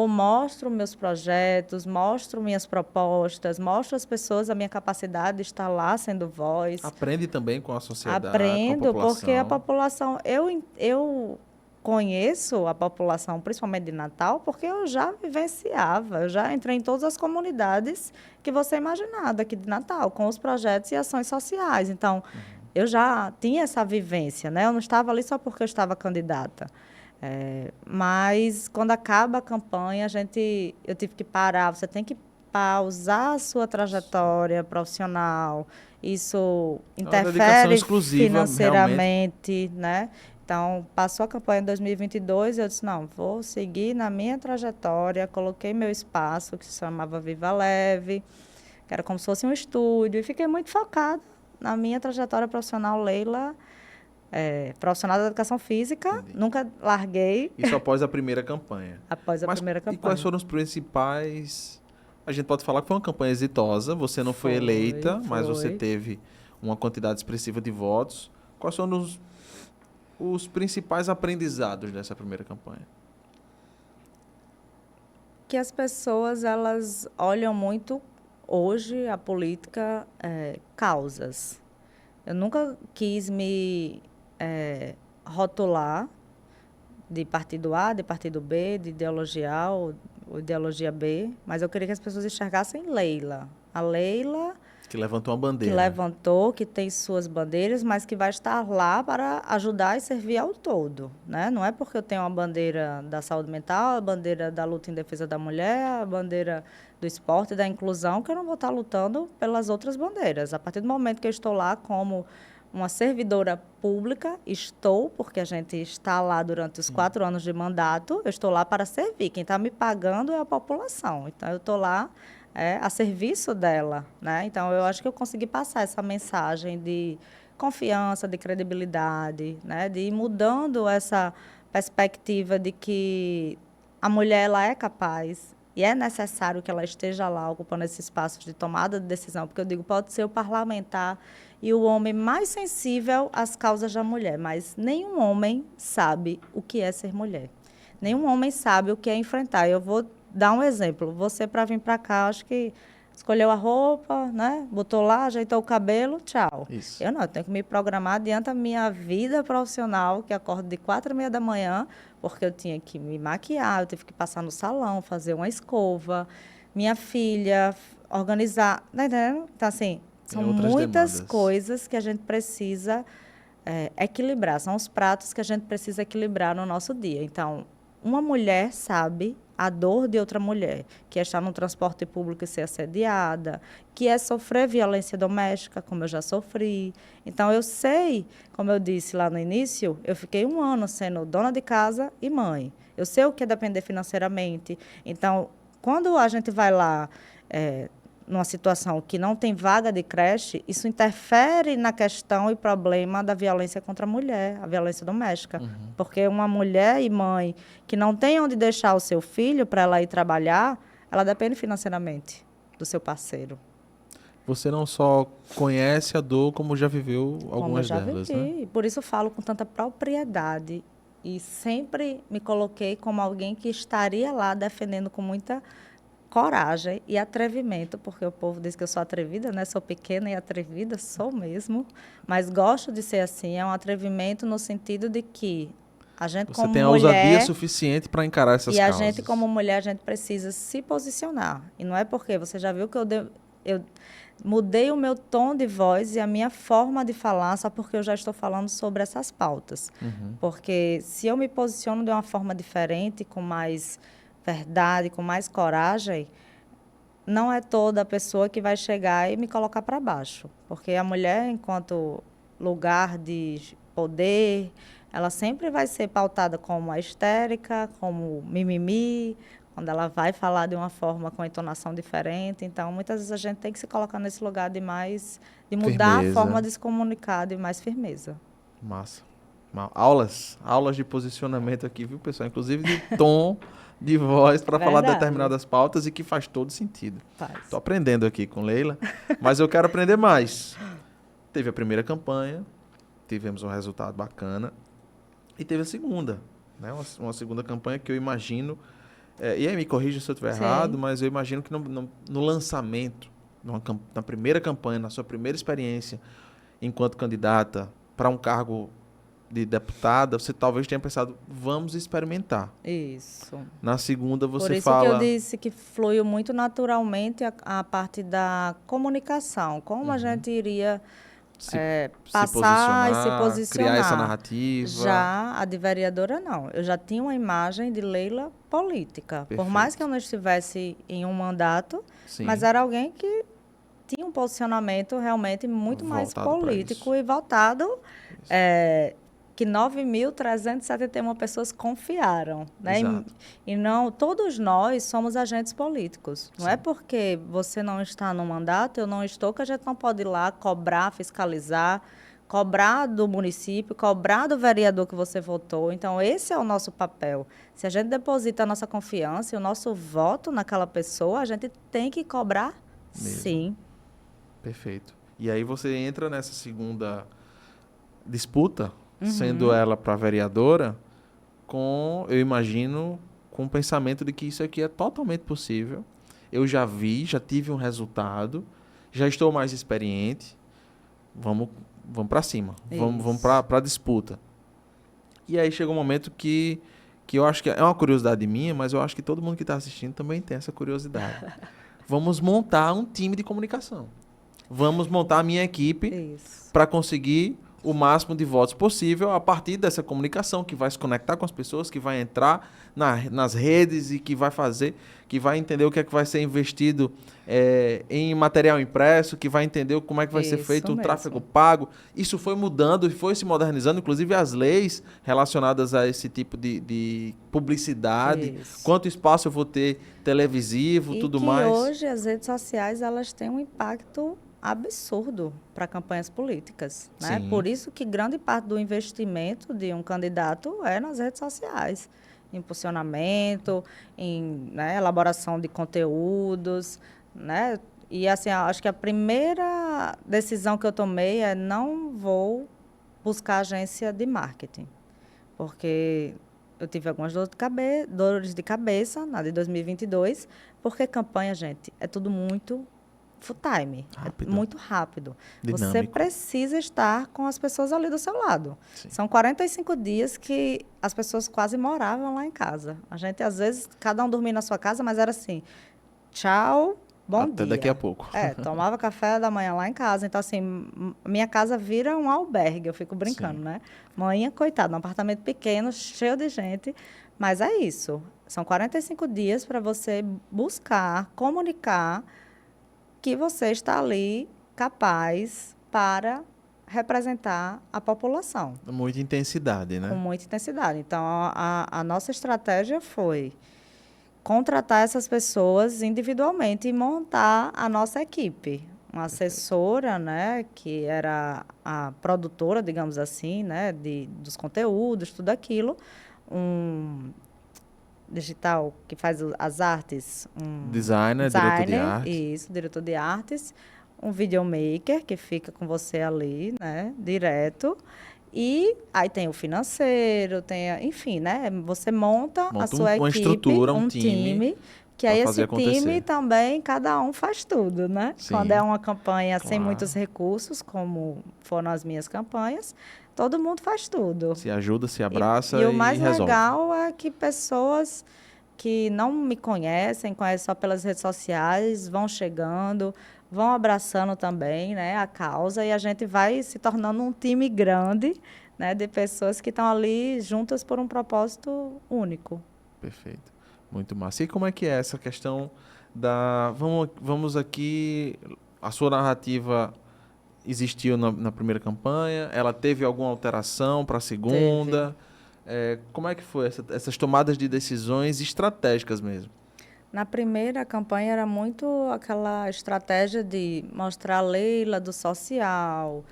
Mostro meus projetos, mostro minhas propostas, mostro às pessoas a minha capacidade de estar lá sendo voz. Aprende também com a sociedade, Aprendo, com a população. porque a população... Eu conheço a população, principalmente de Natal, porque eu já vivenciava, eu já entrei em todas as comunidades que você imaginar daqui de Natal, com os projetos e ações sociais. Então, eu já tinha essa vivência, né? Eu não estava ali só porque eu estava candidata. Mas, quando acaba a campanha, eu tive que parar. Você tem que participar, usar a sua trajetória profissional, isso É uma dedicação interfere exclusiva, realmente. financeiramente, né? Então, passou a campanha em 2022, eu disse, não, vou seguir na minha trajetória, coloquei meu espaço, que se chamava Viva Leve, que era como se fosse um estúdio, e fiquei muito focada na minha trajetória profissional, Leila, profissional da educação física, Entendi. nunca larguei Isso após a primeira campanha. após a Mas primeira e campanha. quais foram os principais... A gente pode falar que foi uma campanha exitosa, você não foi eleita, mas você teve uma quantidade expressiva de votos. Quais foram os principais aprendizados dessa primeira campanha? Que as pessoas, elas olham muito, hoje, a política, causas. Eu nunca quis me rotular de partido A, de partido B, de ideologia A ou ideologia B, mas eu queria que as pessoas enxergassem Leila. A Leila Que levantou uma que bandeira. levantou, que tem suas bandeiras, mas que vai estar lá para ajudar e servir ao todo, né? Não é porque eu tenho a bandeira da saúde mental, a bandeira da luta em defesa da mulher, a bandeira do esporte e da inclusão, que eu não vou estar lutando pelas outras bandeiras. A partir do momento que eu estou lá como uma servidora pública, porque a gente está lá durante os 4 anos de mandato, eu estou lá para servir. Quem está me pagando é a população. Então, eu estou lá a serviço dela, né? Então, eu acho que eu consegui passar essa mensagem de confiança, de credibilidade, né? De ir mudando essa perspectiva de que a mulher ela é capaz e é necessário que ela esteja lá ocupando esse espaço de tomada de decisão, porque eu digo, pode ser o parlamentar e o homem mais sensível às causas da mulher, mas nenhum homem sabe o que é ser mulher. Nenhum homem sabe o que é enfrentar. Eu vou dar um exemplo. Você, para vir para cá, acho que escolheu a roupa, né? Botou lá, ajeitou o cabelo, tchau. Isso. Eu não, eu tenho que me programar adiante da minha vida profissional, que acordo de 4h30 da manhã, porque eu tinha que me maquiar, eu tive que passar no salão, fazer uma escova, minha filha, organizar, tá entendendo? Então, assim, são muitas demandas. coisas que a gente precisa equilibrar, são os pratos que a gente precisa equilibrar no nosso dia. Então, uma mulher sabe a dor de outra mulher, que é estar no transporte público e ser assediada, que é sofrer violência doméstica, como eu já sofri. Então, eu sei, como eu disse lá no início, eu fiquei 1 ano sendo dona de casa e mãe. Eu sei o que é depender financeiramente. Então, quando a gente vai lá numa situação que não tem vaga de creche, isso interfere na questão e problema da violência contra a mulher, a violência doméstica. Porque uma mulher e mãe que não tem onde deixar o seu filho para ela ir trabalhar, ela depende financeiramente do seu parceiro. Você não só conhece a dor, como já viveu algumas delas, vivi. né? E por isso falo com tanta propriedade. E sempre me coloquei como alguém que estaria lá defendendo com muita coragem e atrevimento, porque o povo diz que eu sou atrevida, né? Sou pequena e atrevida, sou mesmo, mas gosto de ser assim. É um atrevimento no sentido de que a gente Você como tem a mulher ousadia suficiente para encarar essas e causas. a gente como mulher a gente precisa se posicionar. E não é porque você já viu que eu mudei o meu tom de voz e a minha forma de falar só porque eu já estou falando sobre essas pautas. Porque se eu me posiciono de uma forma diferente, com mais verdade, com mais coragem, não é toda pessoa que vai chegar e me colocar para baixo. Porque a mulher, enquanto lugar de poder, ela sempre vai ser pautada como a histérica, como mimimi, quando ela vai falar de uma forma com entonação diferente. Então, muitas vezes a gente tem que se colocar nesse lugar de mudar Firmeza. a forma de se comunicar, de mais firmeza. Massa. Aulas de posicionamento aqui, viu, pessoal? Inclusive de tom de voz para falar de Verdade. determinadas pautas e que faz todo sentido. Faz. Estou aprendendo aqui com Leila, mas eu quero aprender mais. Teve a primeira campanha, tivemos um resultado bacana e teve a segunda, né? Uma segunda campanha que eu imagino, e aí me corrija se eu estiver Sim. errado, mas eu imagino que no lançamento, na primeira campanha, na sua primeira experiência enquanto candidata para um cargo de deputada, você talvez tenha pensado, vamos experimentar. Isso. Na segunda você Por isso fala... que eu disse que fluiu muito naturalmente a parte da comunicação. Como a gente iria passar e se posicionar. Criar essa narrativa. Já a de vereadora, não. Eu já tinha uma imagem de Leila política. Perfeito. Por mais que eu não estivesse em um mandato, Sim. Mas era alguém que tinha um posicionamento realmente muito mais Voltado pra político isso. e voltado, Isso. que 9.371 pessoas confiaram, né? Exato. E não, todos nós somos agentes políticos. Não é Sim. porque você não está no mandato, eu não estou, que a gente não pode ir lá cobrar, fiscalizar, cobrar do município, cobrar do vereador que você votou. Então, esse é o nosso papel. Se a gente deposita a nossa confiança e o nosso voto naquela pessoa, a gente tem que cobrar, Mesmo. sim. Perfeito. E aí você entra nessa segunda disputa, sendo ela para vereadora, com, eu imagino, com o pensamento de que isso aqui é totalmente possível. Eu já vi, já tive um resultado, já estou mais experiente. Vamos, vamos para cima. Vamos Isso. para a disputa. E aí chega um momento que eu acho que é uma curiosidade minha, mas eu acho que todo mundo que está assistindo também tem essa curiosidade. Vamos montar um time de comunicação. Vamos montar a minha equipe Isso. para conseguir o máximo de votos possível a partir dessa comunicação que vai se conectar com as pessoas, que vai entrar nas redes e que vai fazer, que vai entender o que é que vai ser investido em material impresso, que vai entender como é que vai ser Isso feito o mesmo. tráfego pago. Isso foi mudando e foi se modernizando, inclusive as leis relacionadas a esse tipo de publicidade, Isso. quanto espaço eu vou ter televisivo, E tudo que mais. hoje as redes sociais elas têm um impacto absurdo para campanhas políticas, né? Sim. Por isso que grande parte do investimento de um candidato é nas redes sociais, em impulsionamento, em, né, elaboração de conteúdos, né? E assim, acho que a primeira decisão que eu tomei é não vou buscar agência de marketing, porque eu tive algumas dores de cabeça na de 2022, porque campanha, gente, é tudo muito full time, Rápido. é muito rápido. Você Dinâmico. precisa estar com as pessoas ali do seu lado. Sim. São 45 dias que as pessoas quase moravam lá em casa. A gente, às vezes, cada um dormia na sua casa, mas era assim, tchau, bom Até dia. daqui a pouco. Tomava café da manhã lá em casa. Então, assim, minha casa vira um albergue, eu fico brincando, Sim. né? Manhã, coitada, um apartamento pequeno, cheio de gente. Mas é isso. São 45 dias para você buscar, comunicar que você está ali capaz para representar a população Muita intensidade, com né? muita intensidade. Então, a nossa estratégia foi contratar essas pessoas individualmente e montar a nossa equipe. Uma assessora, né, que era a produtora, digamos assim, né, dos conteúdos, tudo aquilo. Um digital que faz as artes, um Designer, diretor de arte. isso, diretor de artes, um videomaker que fica com você ali, né, direto. E aí tem o financeiro, enfim, né? Você monta a Monta sua uma equipe, estrutura, um um time que para aí fazer esse time acontecer. também, cada um faz tudo, né? Quando é Sim, uma campanha sem claro. muitos recursos, como foram as minhas campanhas, todo mundo faz tudo. Se ajuda, se E, abraça e o e mais resolve. legal é que pessoas que não me conhecem só pelas redes sociais, vão chegando, vão abraçando também, né, a causa, e a gente vai se tornando um time grande, né, de pessoas que estão ali juntas por um propósito único. Perfeito. Muito massa. E como é que é essa questão Vamos aqui... A sua narrativa existiu na primeira campanha? Ela teve alguma alteração para a segunda? Como é que foi essas tomadas de decisões estratégicas mesmo? Na primeira campanha era muito aquela estratégia de mostrar a Leila do social,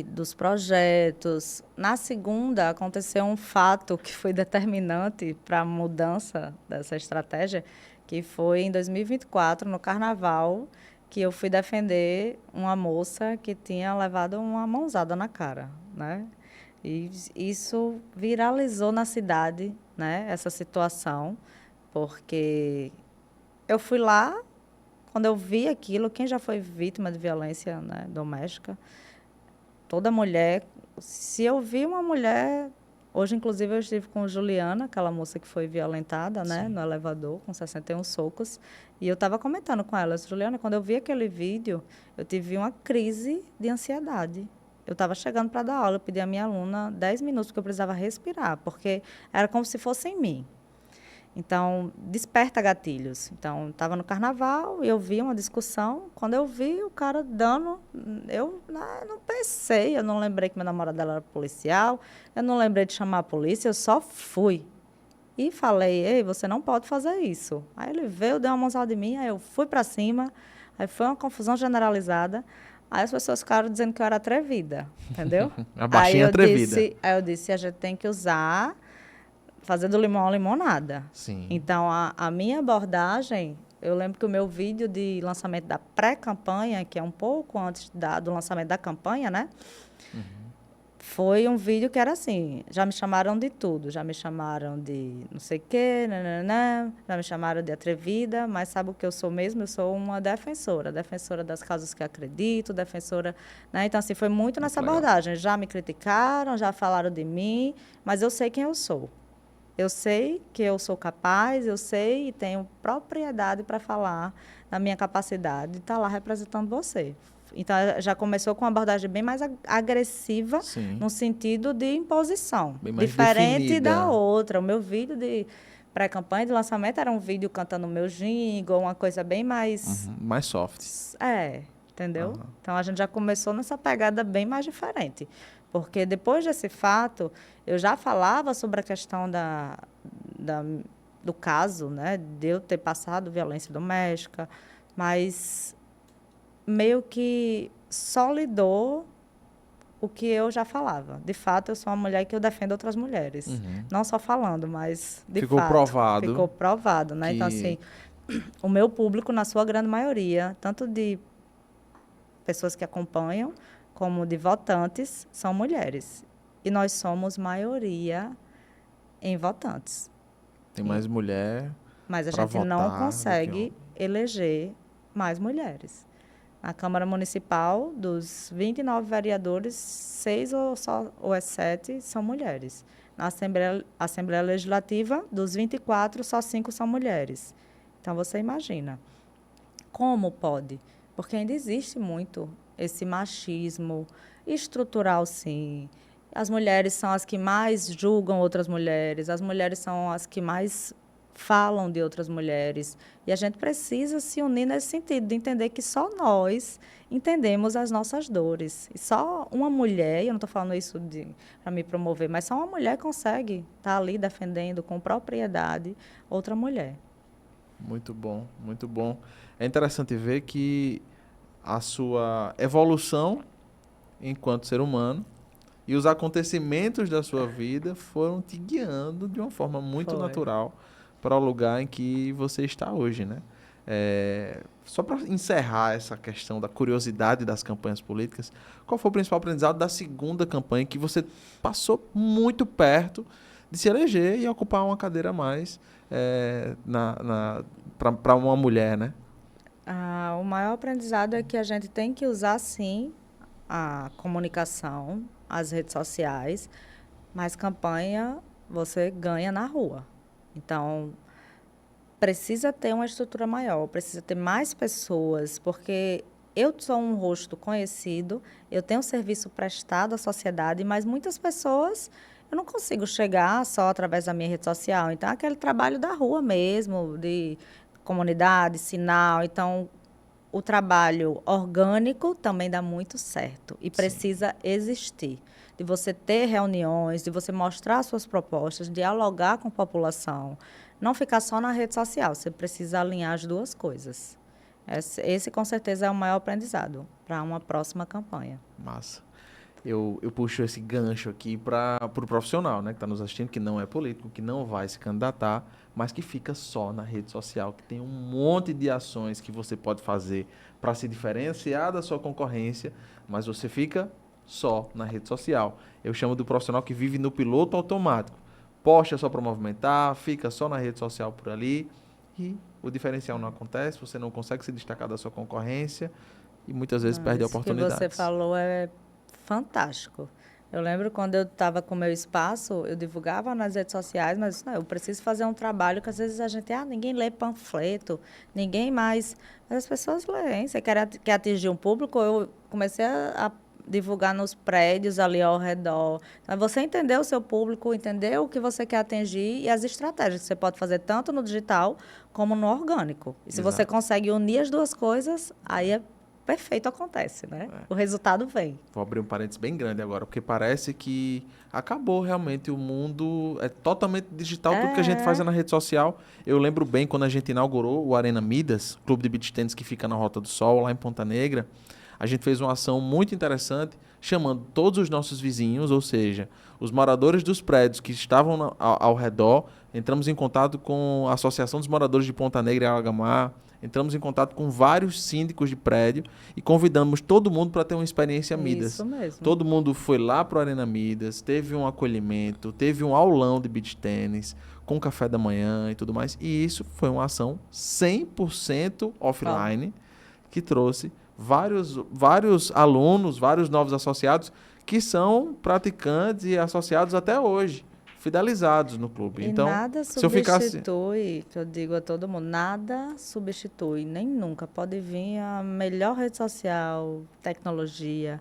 dos projetos. Na segunda, aconteceu um fato que foi determinante para a mudança dessa estratégia, que foi em 2024, no Carnaval, que eu fui defender uma moça que tinha levado uma mãozada na cara, né? E isso viralizou na cidade, né? Essa situação, porque eu fui lá, quando eu vi aquilo, quem já foi vítima de violência, né, doméstica, toda mulher, se eu vi uma mulher, hoje inclusive eu estive com Juliana, aquela moça que foi violentada, né, Sim. no elevador, com 61 socos, e eu estava comentando com ela, Juliana, quando eu vi aquele vídeo, eu tive uma crise de ansiedade. Eu estava chegando para dar aula, eu pedi à minha aluna 10 minutos, porque eu precisava respirar, porque era como se fosse em mim. Então, desperta gatilhos. Então, estava no carnaval e eu vi uma discussão. Quando eu vi o cara dando, eu não pensei, eu não lembrei que meu namorado dela era policial, eu não lembrei de chamar a polícia, eu só fui. E falei, ei, você não pode fazer isso. Aí ele veio, deu uma mãozada em mim, aí eu fui para cima, aí foi uma confusão generalizada. Aí as pessoas ficaram dizendo que eu era atrevida, entendeu? A baixinha atrevida. Aí eu disse, a gente tem que usar, fazer do limão a limonada. Sim. Então, a minha abordagem, eu lembro que o meu vídeo de lançamento da pré-campanha, que é um pouco antes do lançamento da campanha, né? Foi um vídeo que era assim, já me chamaram de tudo, já me chamaram de não sei o quê, nananã, já me chamaram de atrevida, mas sabe o que eu sou mesmo? Eu sou uma defensora das causas que acredito, defensora, né? Então, assim, foi muito nessa abordagem. Já me criticaram, já falaram de mim, mas eu sei quem eu sou. Eu sei que eu sou capaz, eu sei e tenho propriedade para falar da minha capacidade de estar lá representando você. Então, já começou com uma abordagem bem mais agressiva, Sim. no sentido de imposição. Bem mais Diferente definida. da outra. O meu vídeo de pré-campanha de lançamento era um vídeo cantando o meu jingle, uma coisa bem mais... Mais soft. Entendeu? Então, a gente já começou nessa pegada bem mais diferente. Porque depois desse fato, eu já falava sobre a questão do caso, né? De eu ter passado violência doméstica, mas meio que solidou o que eu já falava. De fato, eu sou uma mulher que eu defendo outras mulheres. Não só falando, mas de Ficou fato. provado. Ficou provado, né? Então, assim, o meu público, na sua grande maioria, tanto de pessoas que acompanham, como de votantes, são mulheres. E nós somos maioria em votantes. Tem mais mulher. Mas a gente não consegue eleger mais mulheres. Na Câmara Municipal, dos 29 vereadores, 6 ou 7 são mulheres. Na Assembleia Legislativa, dos 24, só 5 são mulheres. Então, você imagina. Como pode? Porque ainda existe muito esse machismo estrutural, sim. As mulheres são as que mais julgam outras mulheres, as mulheres são as que mais falam de outras mulheres. E a gente precisa se unir nesse sentido, de entender que só nós entendemos as nossas dores. E só uma mulher, e eu não estou falando isso para me promover, mas só uma mulher consegue estar ali defendendo com propriedade outra mulher. Muito bom, muito bom. É interessante ver que a sua evolução enquanto ser humano e os acontecimentos da sua vida foram te guiando de uma forma muito natural para o lugar em que você está hoje, né? Só para encerrar essa questão da curiosidade das campanhas políticas, qual foi o principal aprendizado da segunda campanha que você passou muito perto de se eleger e ocupar uma cadeira a mais para uma mulher, né? O maior aprendizado é que a gente tem que usar, sim, a comunicação, as redes sociais, mas campanha você ganha na rua. Então, precisa ter uma estrutura maior, precisa ter mais pessoas, porque eu sou um rosto conhecido, eu tenho serviço prestado à sociedade, mas muitas pessoas eu não consigo chegar só através da minha rede social. Então, aquele trabalho da rua mesmo, de comunidade, sinal. Então, o trabalho orgânico também dá muito certo e precisa existir. De você ter reuniões, de você mostrar suas propostas, dialogar com a população. Não ficar só na rede social, você precisa alinhar as duas coisas. Esse com certeza, é o maior aprendizado para uma próxima campanha. Massa. Eu puxo esse gancho aqui para o profissional, né, que está nos assistindo, que não é político, que não vai se candidatar, mas que fica só na rede social, que tem um monte de ações que você pode fazer para se diferenciar da sua concorrência, mas você fica só na rede social. Eu chamo do profissional que vive no piloto automático. Posta só para movimentar, fica só na rede social por ali e o diferencial não acontece, você não consegue se destacar da sua concorrência e muitas vezes perde oportunidades. Isso que você falou é fantástico. Eu lembro quando eu estava com o meu espaço, eu divulgava nas redes sociais, mas eu preciso fazer um trabalho que às vezes a gente, ninguém lê panfleto, ninguém mais. Mas as pessoas leem. Você quer atingir um público? Eu comecei a divulgar nos prédios ali ao redor. Então, é você entender o seu público, entender o que você quer atingir e as estratégias que você pode fazer tanto no digital como no orgânico. E se você Exato. consegue unir as duas coisas, aí é perfeito, acontece, né? O resultado vem. Vou abrir um parênteses bem grande agora, porque parece que acabou realmente o mundo, é totalmente digital, tudo que a gente faz é na rede social. Eu lembro bem quando a gente inaugurou o Arena Midas, clube de beach tennis que fica na Rota do Sol, lá em Ponta Negra, a gente fez uma ação muito interessante, chamando todos os nossos vizinhos, ou seja, os moradores dos prédios que estavam ao redor. Entramos em contato com a Associação dos Moradores de Ponta Negra e Alagamar, entramos em contato com vários síndicos de prédio e convidamos todo mundo para ter uma experiência Midas. Isso mesmo. Todo mundo foi lá para o Arena Midas, teve um acolhimento, teve um aulão de beach tênis, com café da manhã e tudo mais. E isso foi uma ação 100% offline, que trouxe vários alunos, vários novos associados, que são praticantes e associados até hoje, fidelizados no clube. E então, nada se eu ficasse... substitui, que eu digo a todo mundo, nada substitui, nem nunca. Pode vir a melhor rede social, tecnologia,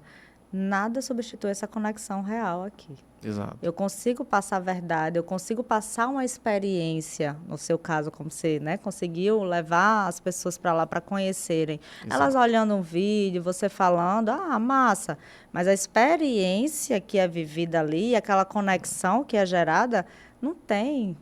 nada substitui essa conexão real aqui. Exato. Eu consigo passar a verdade, eu consigo passar uma experiência, no seu caso, como você, né, conseguiu levar as pessoas para lá para conhecerem. Exato. Elas olhando um vídeo, você falando, massa, mas a experiência que é vivida ali, aquela conexão que é gerada, não tem,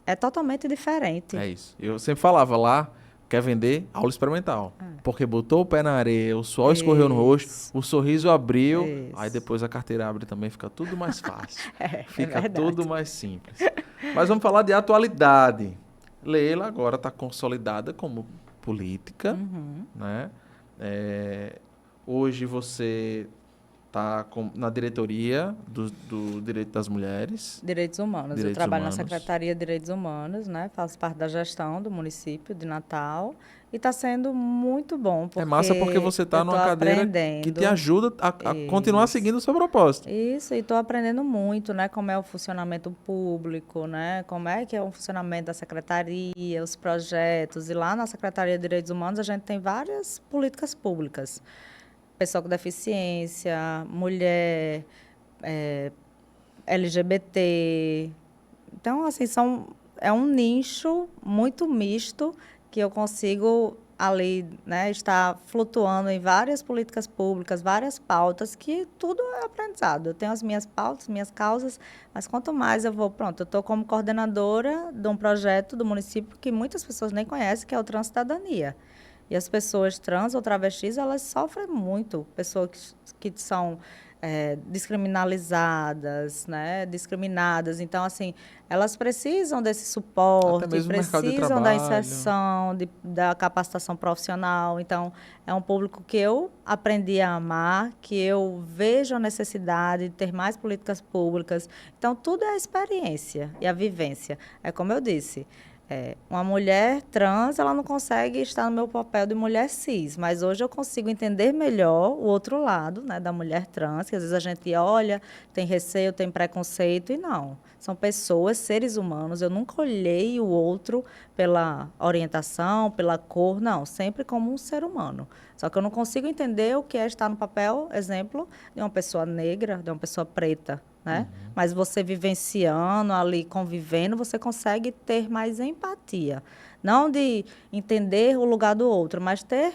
é totalmente diferente. É isso. Eu sempre falava lá, quer vender? Aula experimental. Porque botou o pé na areia, o suor escorreu no rosto, o sorriso abriu, aí depois a carteira abre também, fica tudo mais fácil. Fica tudo mais simples. Mas vamos falar de atualidade. Leila agora está consolidada como política, né? Hoje você está na diretoria do Direito das Mulheres. Direitos Humanos. Eu trabalho na Secretaria de Direitos Humanos, né? Faço parte da gestão do município de Natal e está sendo muito bom. É massa porque você está numa cadeira que te ajuda a continuar seguindo o seu propósito. Isso, e estou aprendendo muito, né? Como é o funcionamento público, né? Como é que é o funcionamento da secretaria, os projetos. E lá na Secretaria de Direitos Humanos a gente tem várias políticas públicas. Pessoa com deficiência, mulher, LGBT. Então, assim, é um nicho muito misto que eu consigo ali, né, estar flutuando em várias políticas públicas, várias pautas, que tudo é aprendizado. Eu tenho as minhas pautas, minhas causas, mas quanto mais eu eu estou como coordenadora de um projeto do município que muitas pessoas nem conhecem, que é o Transcidadania. E as pessoas trans ou travestis, elas sofrem muito. Pessoas que são descriminalizadas, né? Discriminadas. Então, assim, elas precisam desse suporte, precisam da inserção, da capacitação profissional. Então, é um público que eu aprendi a amar, que eu vejo a necessidade de ter mais políticas públicas. Então, tudo é a experiência e a vivência. É como eu disse, uma mulher trans, ela não consegue estar no meu papel de mulher cis, mas hoje eu consigo entender melhor o outro lado, né, da mulher trans, que às vezes a gente olha, tem receio, tem preconceito, e não. São pessoas, seres humanos, eu nunca olhei o outro pela orientação, pela cor, não, sempre como um ser humano. Só que eu não consigo entender o que é estar no papel, exemplo, de uma pessoa negra, de uma pessoa preta, né? Mas você vivenciando ali, convivendo, você consegue ter mais empatia. Não de entender o lugar do outro, mas ter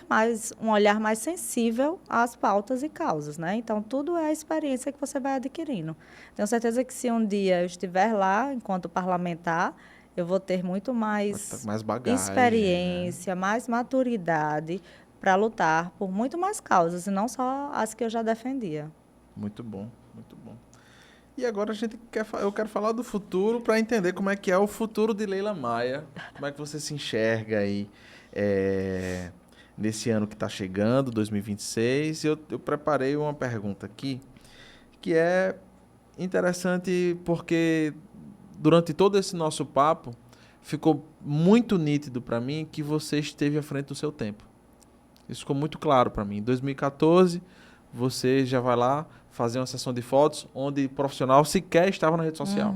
um olhar mais sensível às pautas e causas, né? Então, tudo é a experiência que você vai adquirindo. Tenho certeza que se um dia eu estiver lá, enquanto parlamentar, eu vou ter muito mais bagagem, experiência, né? Mais maturidade para lutar por muito mais causas, e não só as que eu já defendia. Muito bom, muito bom. E agora eu quero falar do futuro para entender como é que é o futuro de Leila Maia. Como é que você se enxerga aí nesse ano que está chegando, 2026. Eu preparei uma pergunta aqui que é interessante porque durante todo esse nosso papo ficou muito nítido para mim que você esteve à frente do seu tempo. Isso ficou muito claro para mim. Em 2014, você já vai lá fazer uma sessão de fotos onde o profissional sequer estava na rede social.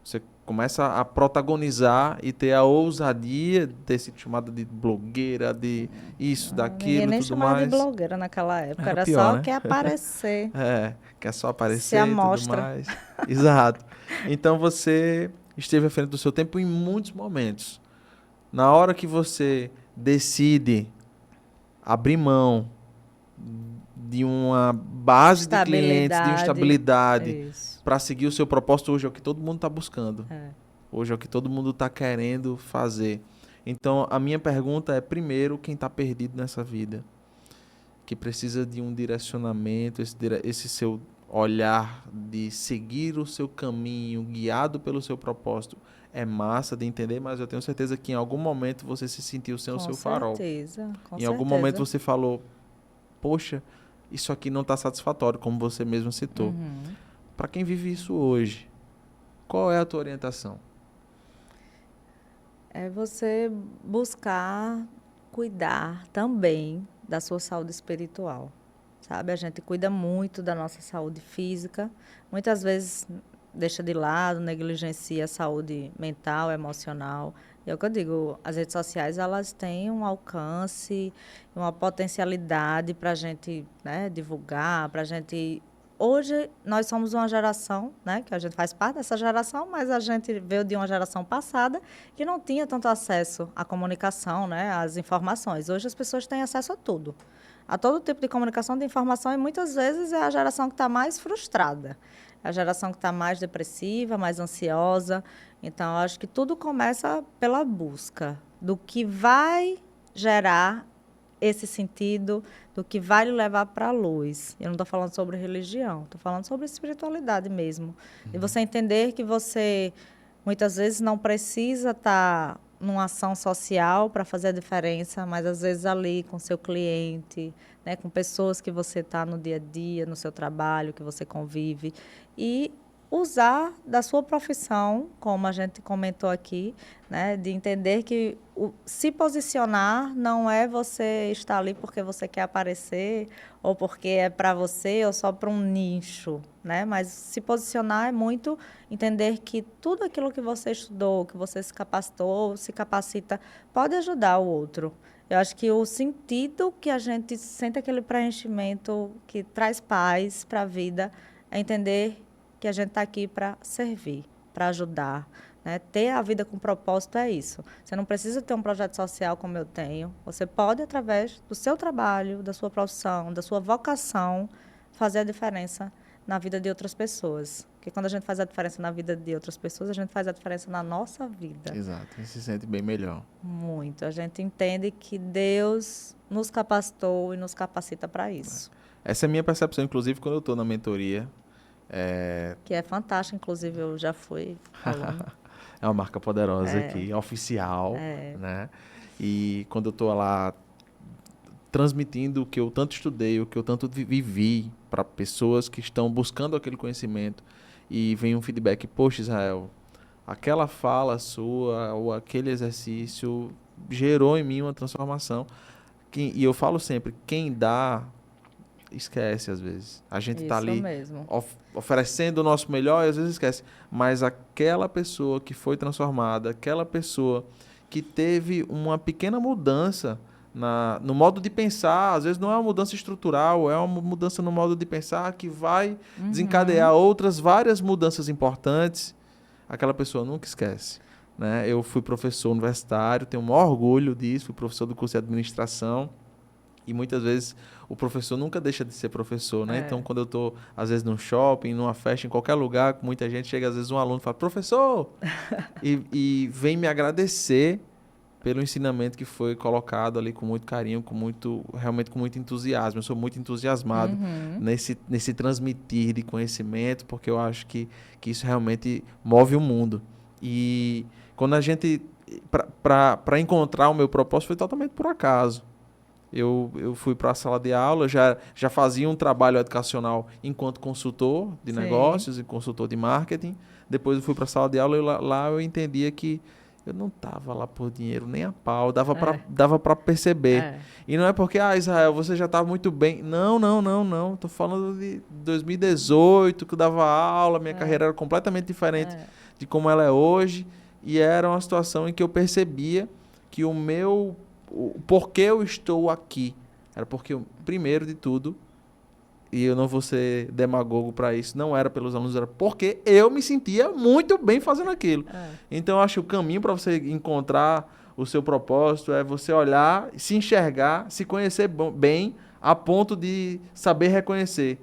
Você começa a protagonizar e ter a ousadia de ter sido chamada de blogueira, de isso, Ninguém daquilo e nem tudo chamava de mais. blogueira naquela época, Era era pior, só né? quer aparecer, É, quer só se aparecer e tudo amostra. mais. Exato. Então você esteve à frente do seu tempo em muitos momentos. Na hora que você decide abrir mão de uma base de clientes, de uma Estabilidade. estabilidade, Isso. para seguir o seu propósito, hoje é o que todo mundo está buscando. É. Hoje é o que todo mundo está querendo fazer. Então, a minha pergunta é, primeiro, quem está perdido nessa vida, que precisa de um direcionamento, esse seu olhar de seguir o seu caminho, guiado pelo seu propósito, é massa de entender, mas eu tenho certeza que em algum momento você se sentiu sem o Com seu farol. certeza, com Em algum momento certeza. você falou, poxa, isso aqui não está satisfatório, como você mesmo citou. Uhum. Para quem vive isso hoje, qual é a tua orientação? É você buscar cuidar também da sua saúde espiritual, sabe? A gente cuida muito da nossa saúde física, muitas vezes deixa de lado, negligencia a saúde mental, emocional. E é o que eu digo, as redes sociais, elas têm um alcance, uma potencialidade para a gente, né, divulgar, para a gente. Hoje, nós somos uma geração, né, que a gente faz parte dessa geração, mas a gente veio de uma geração passada que não tinha tanto acesso à comunicação, né, às informações. Hoje as pessoas têm acesso a tudo, a todo tipo de comunicação, de informação, e muitas vezes é a geração que está mais frustrada, é a geração que está mais depressiva, mais ansiosa. Então, eu acho que tudo começa pela busca do que vai gerar esse sentido, do que vai lhe levar para a luz. Eu não estou falando sobre religião, estou falando sobre espiritualidade mesmo. E você entender que você, muitas vezes, não precisa estar numa ação social para fazer a diferença, mas, às vezes, ali com seu cliente, né, com pessoas que você está no dia a dia, no seu trabalho, que você convive. E usar da sua profissão, como a gente comentou aqui, né, de entender que se posicionar não é você estar ali porque você quer aparecer ou porque é para você ou só para um nicho, né? Mas se posicionar é muito entender que tudo aquilo que você estudou, que você se capacitou, se capacita, pode ajudar o outro. Eu acho que o sentido que a gente sente aquele preenchimento que traz paz para a vida é entender que a gente está aqui para servir, para ajudar, né? Ter a vida com propósito é isso. Você não precisa ter um projeto social como eu tenho. Você pode, através do seu trabalho, da sua profissão, da sua vocação, fazer a diferença na vida de outras pessoas. Porque quando a gente faz a diferença na vida de outras pessoas, a gente faz a diferença na nossa vida. Exato, e se sente bem melhor. Muito. A gente entende que Deus nos capacitou e nos capacita para isso. Essa é a minha percepção, inclusive, quando eu estou na mentoria. Que é fantástico, inclusive eu já fui aluna. É uma marca poderosa aqui, oficial, né? E quando eu estou lá transmitindo o que eu tanto estudei, o que eu tanto vivi para pessoas que estão buscando aquele conhecimento e vem um feedback, poxa, Israel, aquela fala sua ou aquele exercício gerou em mim uma transformação. E eu falo sempre, quem dá, esquece às vezes. A gente está Isso ali mesmo. oferecendo o nosso melhor e às vezes esquece. Mas aquela pessoa que foi transformada, aquela pessoa que teve uma pequena mudança no modo de pensar, às vezes não é uma mudança estrutural, é uma mudança no modo de pensar que vai desencadear outras várias mudanças importantes, aquela pessoa nunca esquece. Né? Eu fui professor universitário, tenho o maior orgulho disso, fui professor do curso de administração. E muitas vezes o professor nunca deixa de ser professor, né? Então, quando eu estou, às vezes, num shopping, numa festa, em qualquer lugar, com muita gente, chega às vezes um aluno e fala, professor! e vem me agradecer pelo ensinamento que foi colocado ali com muito carinho, realmente com muito entusiasmo. Eu sou muito entusiasmado nesse transmitir de conhecimento, porque eu acho que isso realmente move o mundo. E quando a gente... Para encontrar o meu propósito, foi totalmente por acaso. Eu fui para a sala de aula, já fazia um trabalho educacional enquanto consultor de negócios e consultor de marketing. Depois eu fui para a sala de aula e lá eu entendia que eu não tava lá por dinheiro nem a pau, dava para perceber. É. E não é porque, Israel, você já estava muito bem. Não, não, não, não. Tô falando de 2018, que eu dava aula, minha carreira era completamente diferente de como ela é hoje. E era uma situação em que eu percebia que o porquê eu estou aqui era porque, primeiro de tudo, e eu não vou ser demagogo para isso, não era pelos alunos, era porque eu me sentia muito bem fazendo aquilo. Então, eu acho que o caminho para você encontrar o seu propósito é você olhar, se enxergar, se conhecer bem, a ponto de saber reconhecer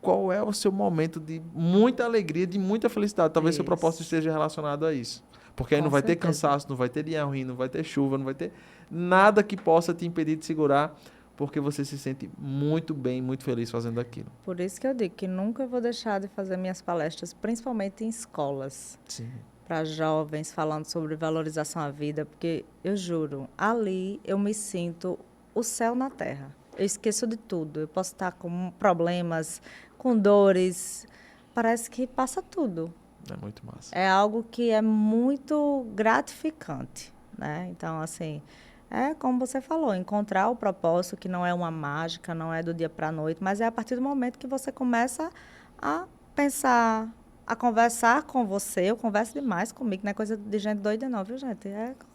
qual é o seu momento de muita alegria, de muita felicidade. Talvez seu propósito esteja relacionado a isso. Porque aí não vai ter cansaço, não vai ter dia ruim, não vai ter chuva, não vai ter nada que possa te impedir de segurar, porque você se sente muito bem, muito feliz fazendo aquilo. Por isso que eu digo que nunca vou deixar de fazer minhas palestras, principalmente em escolas. Sim. Para jovens, falando sobre valorização à vida, porque eu juro, ali eu me sinto o céu na terra. Eu esqueço de tudo. Eu posso estar com problemas, com dores, parece que passa tudo. É muito massa. É algo que é muito gratificante, né? Então, assim, é como você falou, encontrar o propósito, que não é uma mágica, não é do dia para a noite, mas é a partir do momento que você começa a pensar, a conversar com você. Eu converso demais comigo, não é coisa de gente doida não, viu, gente?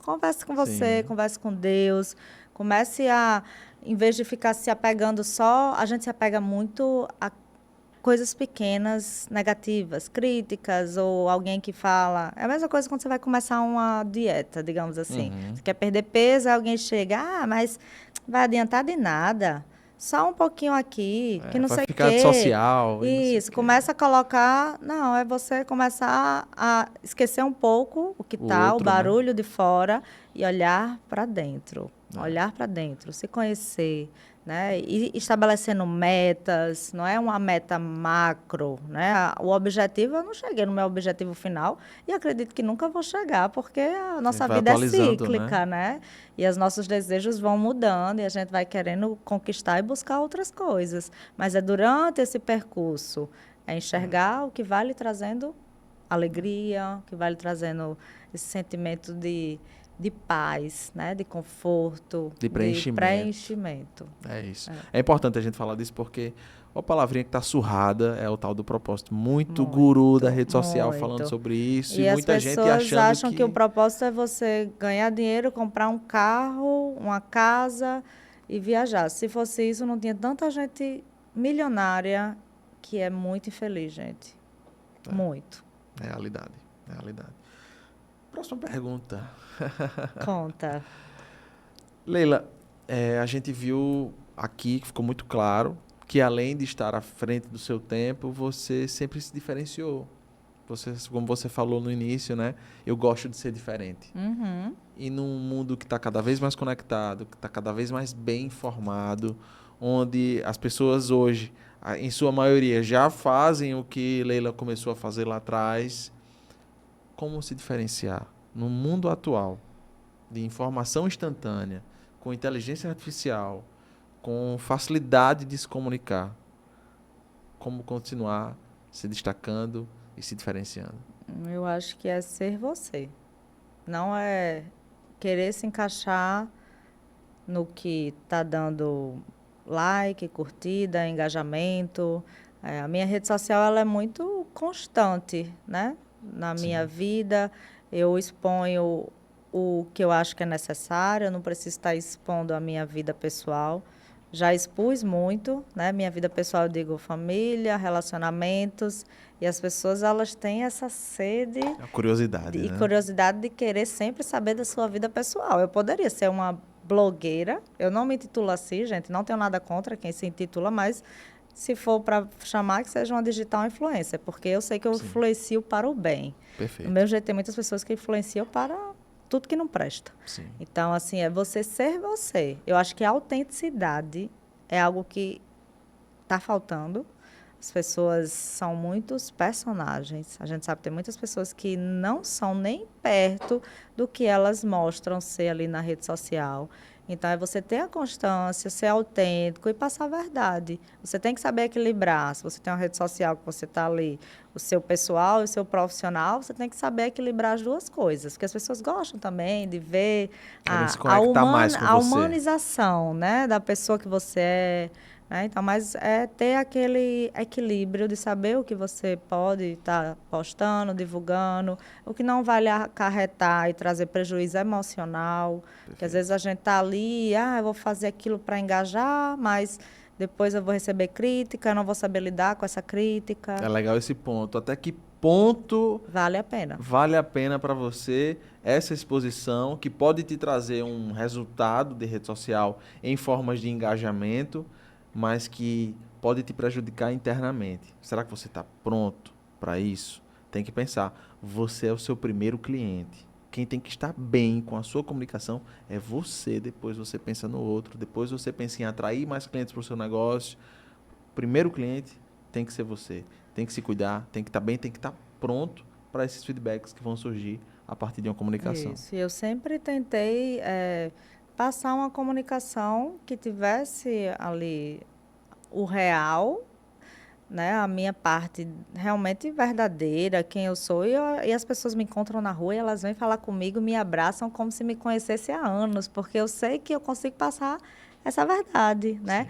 Converse com você, converse com Deus, comece a, em vez de ficar se apegando só, a gente se apega muito a coisas pequenas, negativas, críticas, ou alguém que fala. É a mesma coisa quando você vai começar uma dieta, digamos assim. Você quer perder peso, aí alguém chega, mas vai adiantar de nada. Só um pouquinho aqui, que não sei o quê. Vai ficar social. Isso, começa a colocar... Não, é você começar a esquecer um pouco o que está, o barulho de fora, e olhar para dentro. Olhar para dentro, se conhecer, né? E estabelecendo metas, não é uma meta macro, né? O objetivo, eu não cheguei no meu objetivo final e acredito que nunca vou chegar, porque a nossa vida é cíclica, né? E os nossos desejos vão mudando e a gente vai querendo conquistar e buscar outras coisas. Mas é durante esse percurso, é enxergar o que vai lhe trazendo alegria, o que vai lhe trazendo esse sentimento de paz, né? De conforto, de preenchimento. É isso. É importante a gente falar disso porque a palavrinha que está surrada é o tal do propósito. Muito guru da rede social falando sobre isso. E muita gente achando as pessoas acham que o propósito é você ganhar dinheiro, comprar um carro, uma casa e viajar. Se fosse isso, não tinha tanta gente milionária que é muito infeliz, gente. Muito. Realidade. Próxima pergunta. Conta. Leila, a gente viu aqui que ficou muito claro que além de estar à frente do seu tempo, você sempre se diferenciou. Como você falou no início, né? Eu gosto de ser diferente. E num mundo que está cada vez mais conectado, que está cada vez mais bem informado, onde as pessoas hoje, em sua maioria, já fazem o que Leila começou a fazer lá atrás. Como se diferenciar no mundo atual de informação instantânea, com inteligência artificial, com facilidade de se comunicar? Como continuar se destacando e se diferenciando? Eu acho que é ser você. Não é querer se encaixar no que está dando like, curtida, engajamento. A minha rede social ela é muito constante, né? Na minha vida, eu exponho o que eu acho que é necessário, eu não preciso estar expondo a minha vida pessoal. Já expus muito, né? Minha vida pessoal, eu digo família, relacionamentos, e as pessoas elas têm essa sede, a curiosidade, né? Curiosidade de querer sempre saber da sua vida pessoal. Eu poderia ser uma blogueira, eu não me intitulo assim, gente, não tenho nada contra quem se intitula, mas se for para chamar, que seja uma digital influencer, porque eu sei que eu influencio para o bem. Perfeito. Do mesmo jeito, tem muitas pessoas que influenciam para tudo que não presta. Sim. Então, assim, é você ser você. Eu acho que a autenticidade é algo que está faltando. As pessoas são muitos personagens. A gente sabe que tem muitas pessoas que não são nem perto do que elas mostram ser ali na rede social. Então, é você ter a constância, ser autêntico e passar a verdade. Você tem que saber equilibrar. Se você tem uma rede social que você está ali, o seu pessoal e o seu profissional, você tem que saber equilibrar as duas coisas. Porque as pessoas gostam também de ver Querem se conectar mais com a você. humanização, né, da pessoa que você é. Né? Então, mas é ter aquele equilíbrio de saber o que você pode estar postando, divulgando, o que não vai lhe acarretar e trazer prejuízo emocional. Porque às Perfeito. vezes a gente está ali, eu vou fazer aquilo para engajar, mas depois eu vou receber crítica, eu não vou saber lidar com essa crítica. É legal esse ponto. Até que ponto Vale a pena. vale a pena para você essa exposição que pode te trazer um resultado de rede social em formas de engajamento, mas que pode te prejudicar internamente. Será que você está pronto para isso? Tem que pensar. Você é o seu primeiro cliente. Quem tem que estar bem com a sua comunicação é você. Depois você pensa no outro. Depois você pensa em atrair mais clientes para o seu negócio. Primeiro cliente tem que ser você. Tem que se cuidar, tem que estar bem, tem que estar pronto para esses feedbacks que vão surgir a partir de uma comunicação. Isso. E eu sempre tentei passar uma comunicação que tivesse ali o real, né, a minha parte realmente verdadeira, quem eu sou, e as pessoas me encontram na rua e elas vêm falar comigo, me abraçam como se me conhecessem há anos, porque eu sei que eu consigo passar essa verdade, né?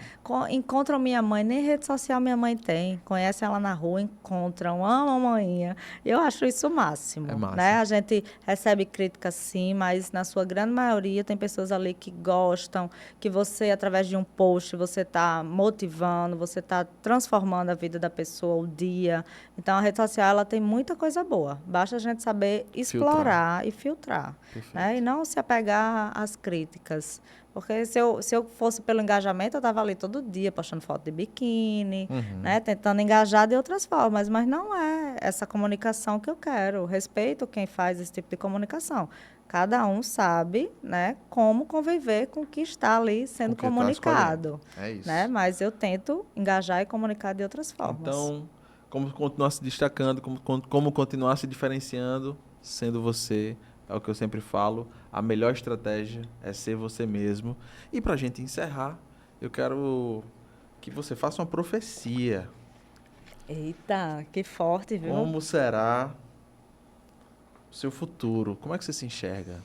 Encontram minha mãe, nem rede social minha mãe tem, conhecem ela na rua, encontram, amam a maninha. Eu acho isso o É máximo, né? massa. A gente recebe críticas sim, mas na sua grande maioria tem pessoas ali que gostam, que você, através de um post, você está motivando, você está transformando a vida da pessoa, o dia. Então, a rede social, ela tem muita coisa boa. Basta a gente saber Filtrar. explorar e filtrar, né? E Perfeito. não se apegar às críticas. Porque se eu fosse pelo engajamento, eu estava ali todo dia postando foto de biquíni, Uhum. né? Tentando engajar de outras formas. Mas não é essa comunicação que eu quero. Respeito quem faz esse tipo de comunicação. Cada um sabe, né, como conviver com o que está ali Com sendo que está escolhendo. comunicado, É né? isso. Mas eu tento engajar e comunicar de outras formas. Então, como continuar se destacando, como continuar se diferenciando, sendo você, é o que eu sempre falo, a melhor estratégia é ser você mesmo. E para a gente encerrar, eu quero que você faça uma profecia. Eita, que forte, viu? Como será o seu futuro? Como é que você se enxerga?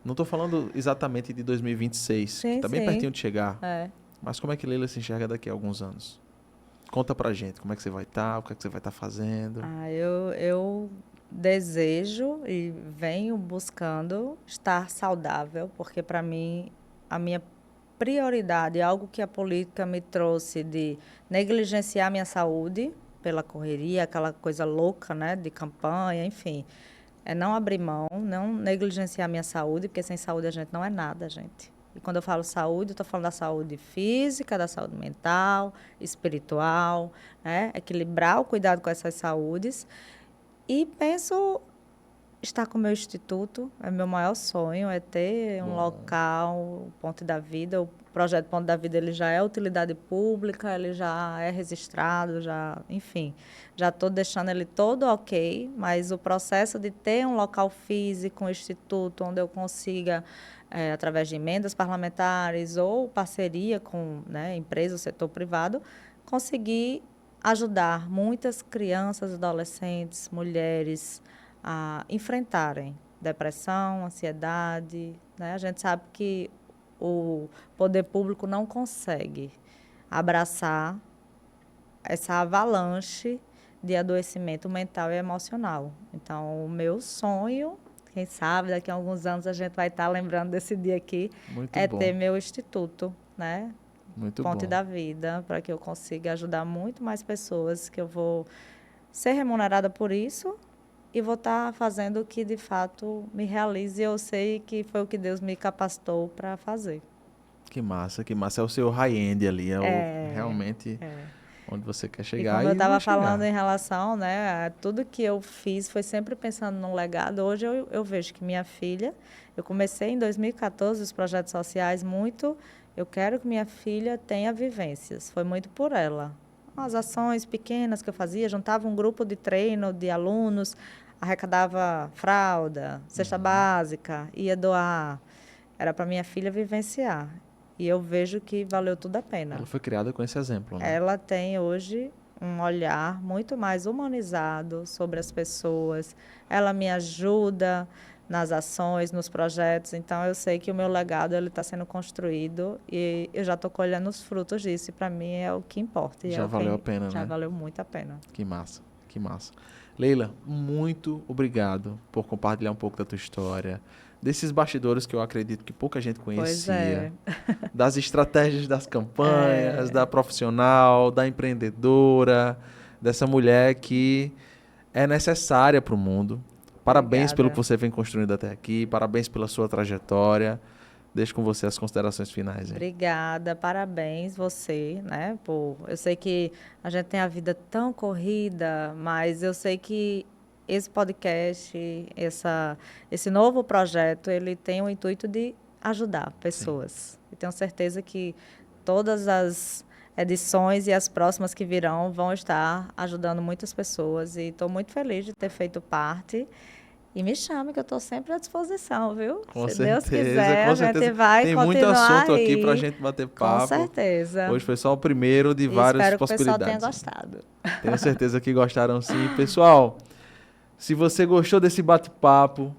Não estou falando exatamente de 2026, que Sim, está bem sim. pertinho de chegar, É. mas como é que Leila se enxerga daqui a alguns anos? Conta pra gente como é que você vai estar, o que é que você vai estar fazendo. Eu desejo e venho buscando estar saudável, porque para mim a minha prioridade, algo que a política me trouxe de negligenciar minha saúde pela correria, aquela coisa louca, né, de campanha, enfim, é não abrir mão, não negligenciar minha saúde, porque sem saúde a gente não é nada, gente. E quando eu falo saúde, eu estou falando da saúde física, da saúde mental, espiritual, né? Equilibrar o cuidado com essas saúdes. E penso estar com o meu instituto, é meu maior sonho, é ter um Bom, local, o Ponte da Vida. O projeto Ponte da Vida ele já é utilidade pública, ele já é registrado, já, enfim, já estou deixando ele todo ok, mas o processo de ter um local físico, um instituto, onde eu consiga, através de emendas parlamentares ou parceria com, né, empresas, setor privado, conseguir ajudar muitas crianças, adolescentes, mulheres, a enfrentarem depressão, ansiedade, né? A gente sabe que o poder público não consegue abraçar essa avalanche de adoecimento mental e emocional. Então, o meu sonho, quem sabe daqui a alguns anos a gente vai estar lembrando desse dia aqui, muito é bom, ter meu instituto, né? muito Ponte bom. da Vida, para que eu consiga ajudar muito mais pessoas, que eu vou ser remunerada por isso e vou estar fazendo o que de fato me realize. Eu sei que foi o que Deus me capacitou para fazer. Que massa, que massa. É o seu high-end ali, é o É, realmente é. onde você quer E chegar como eu e vai estava falando chegar. em relação, né, a tudo que eu fiz foi sempre pensando num legado. Hoje eu vejo que minha filha, eu comecei em 2014 os projetos sociais muito, eu quero que minha filha tenha vivências. Foi muito por ela. As ações pequenas que eu fazia, juntava um grupo de treino de alunos, arrecadava fralda, cesta básica, ia doar era para minha filha vivenciar. E eu vejo que valeu tudo a pena. Ela foi criada com esse exemplo, né? Ela tem hoje um olhar muito mais humanizado sobre as pessoas. Ela me ajuda nas ações, nos projetos. Então, eu sei que o meu legado ele está sendo construído e eu já estou colhendo os frutos disso. E para mim é o que importa. E Já valeu a pena, né? Já valeu muito a pena. Que massa, que massa. Leila, muito obrigado por compartilhar um pouco da tua história, desses bastidores que eu acredito que pouca gente conhecia, das estratégias das campanhas, da profissional, da empreendedora, dessa mulher que é necessária para o mundo. Parabéns pelo que você vem construindo até aqui, parabéns pela sua trajetória. Deixo com você as considerações finais. Hein? Obrigada, parabéns você, né? Eu sei que a gente tem a vida tão corrida, mas eu sei que esse podcast, esse novo projeto, ele tem o intuito de ajudar pessoas. Sim. E tenho certeza que todas as edições e as próximas que virão vão estar ajudando muitas pessoas. E estou muito feliz de ter feito parte. E me chame, que eu estou sempre à disposição, viu? Com Se certeza, Deus quiser, com a gente certeza. vai Tem continuar muito assunto aí. aqui para a gente bater papo. Com certeza. Hoje foi só o primeiro de várias possibilidades. Espero que o pessoal tenha gostado. Tenho certeza que gostaram sim. Pessoal, se você gostou desse bate-papo,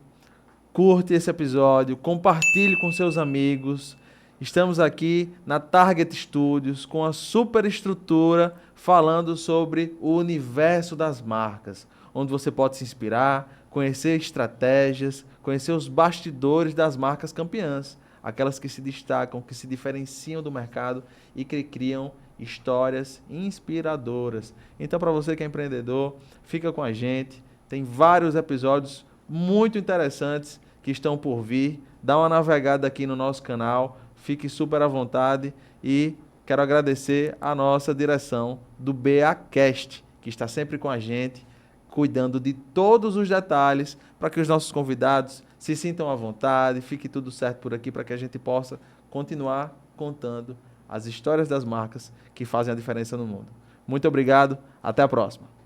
curte esse episódio, compartilhe com seus amigos. Estamos aqui na Target Studios com a super estrutura falando sobre o universo das marcas, onde você pode se inspirar, conhecer estratégias, conhecer os bastidores das marcas campeãs, aquelas que se destacam, que se diferenciam do mercado e que criam histórias inspiradoras. Então, para você que é empreendedor, fica com a gente. Tem vários episódios muito interessantes que estão por vir. Dá uma navegada aqui no nosso canal, fique super à vontade e quero agradecer a nossa direção do BAcast, que está sempre com a gente, cuidando de todos os detalhes para que os nossos convidados se sintam à vontade, fique tudo certo por aqui para que a gente possa continuar contando as histórias das marcas que fazem a diferença no mundo. Muito obrigado, até a próxima.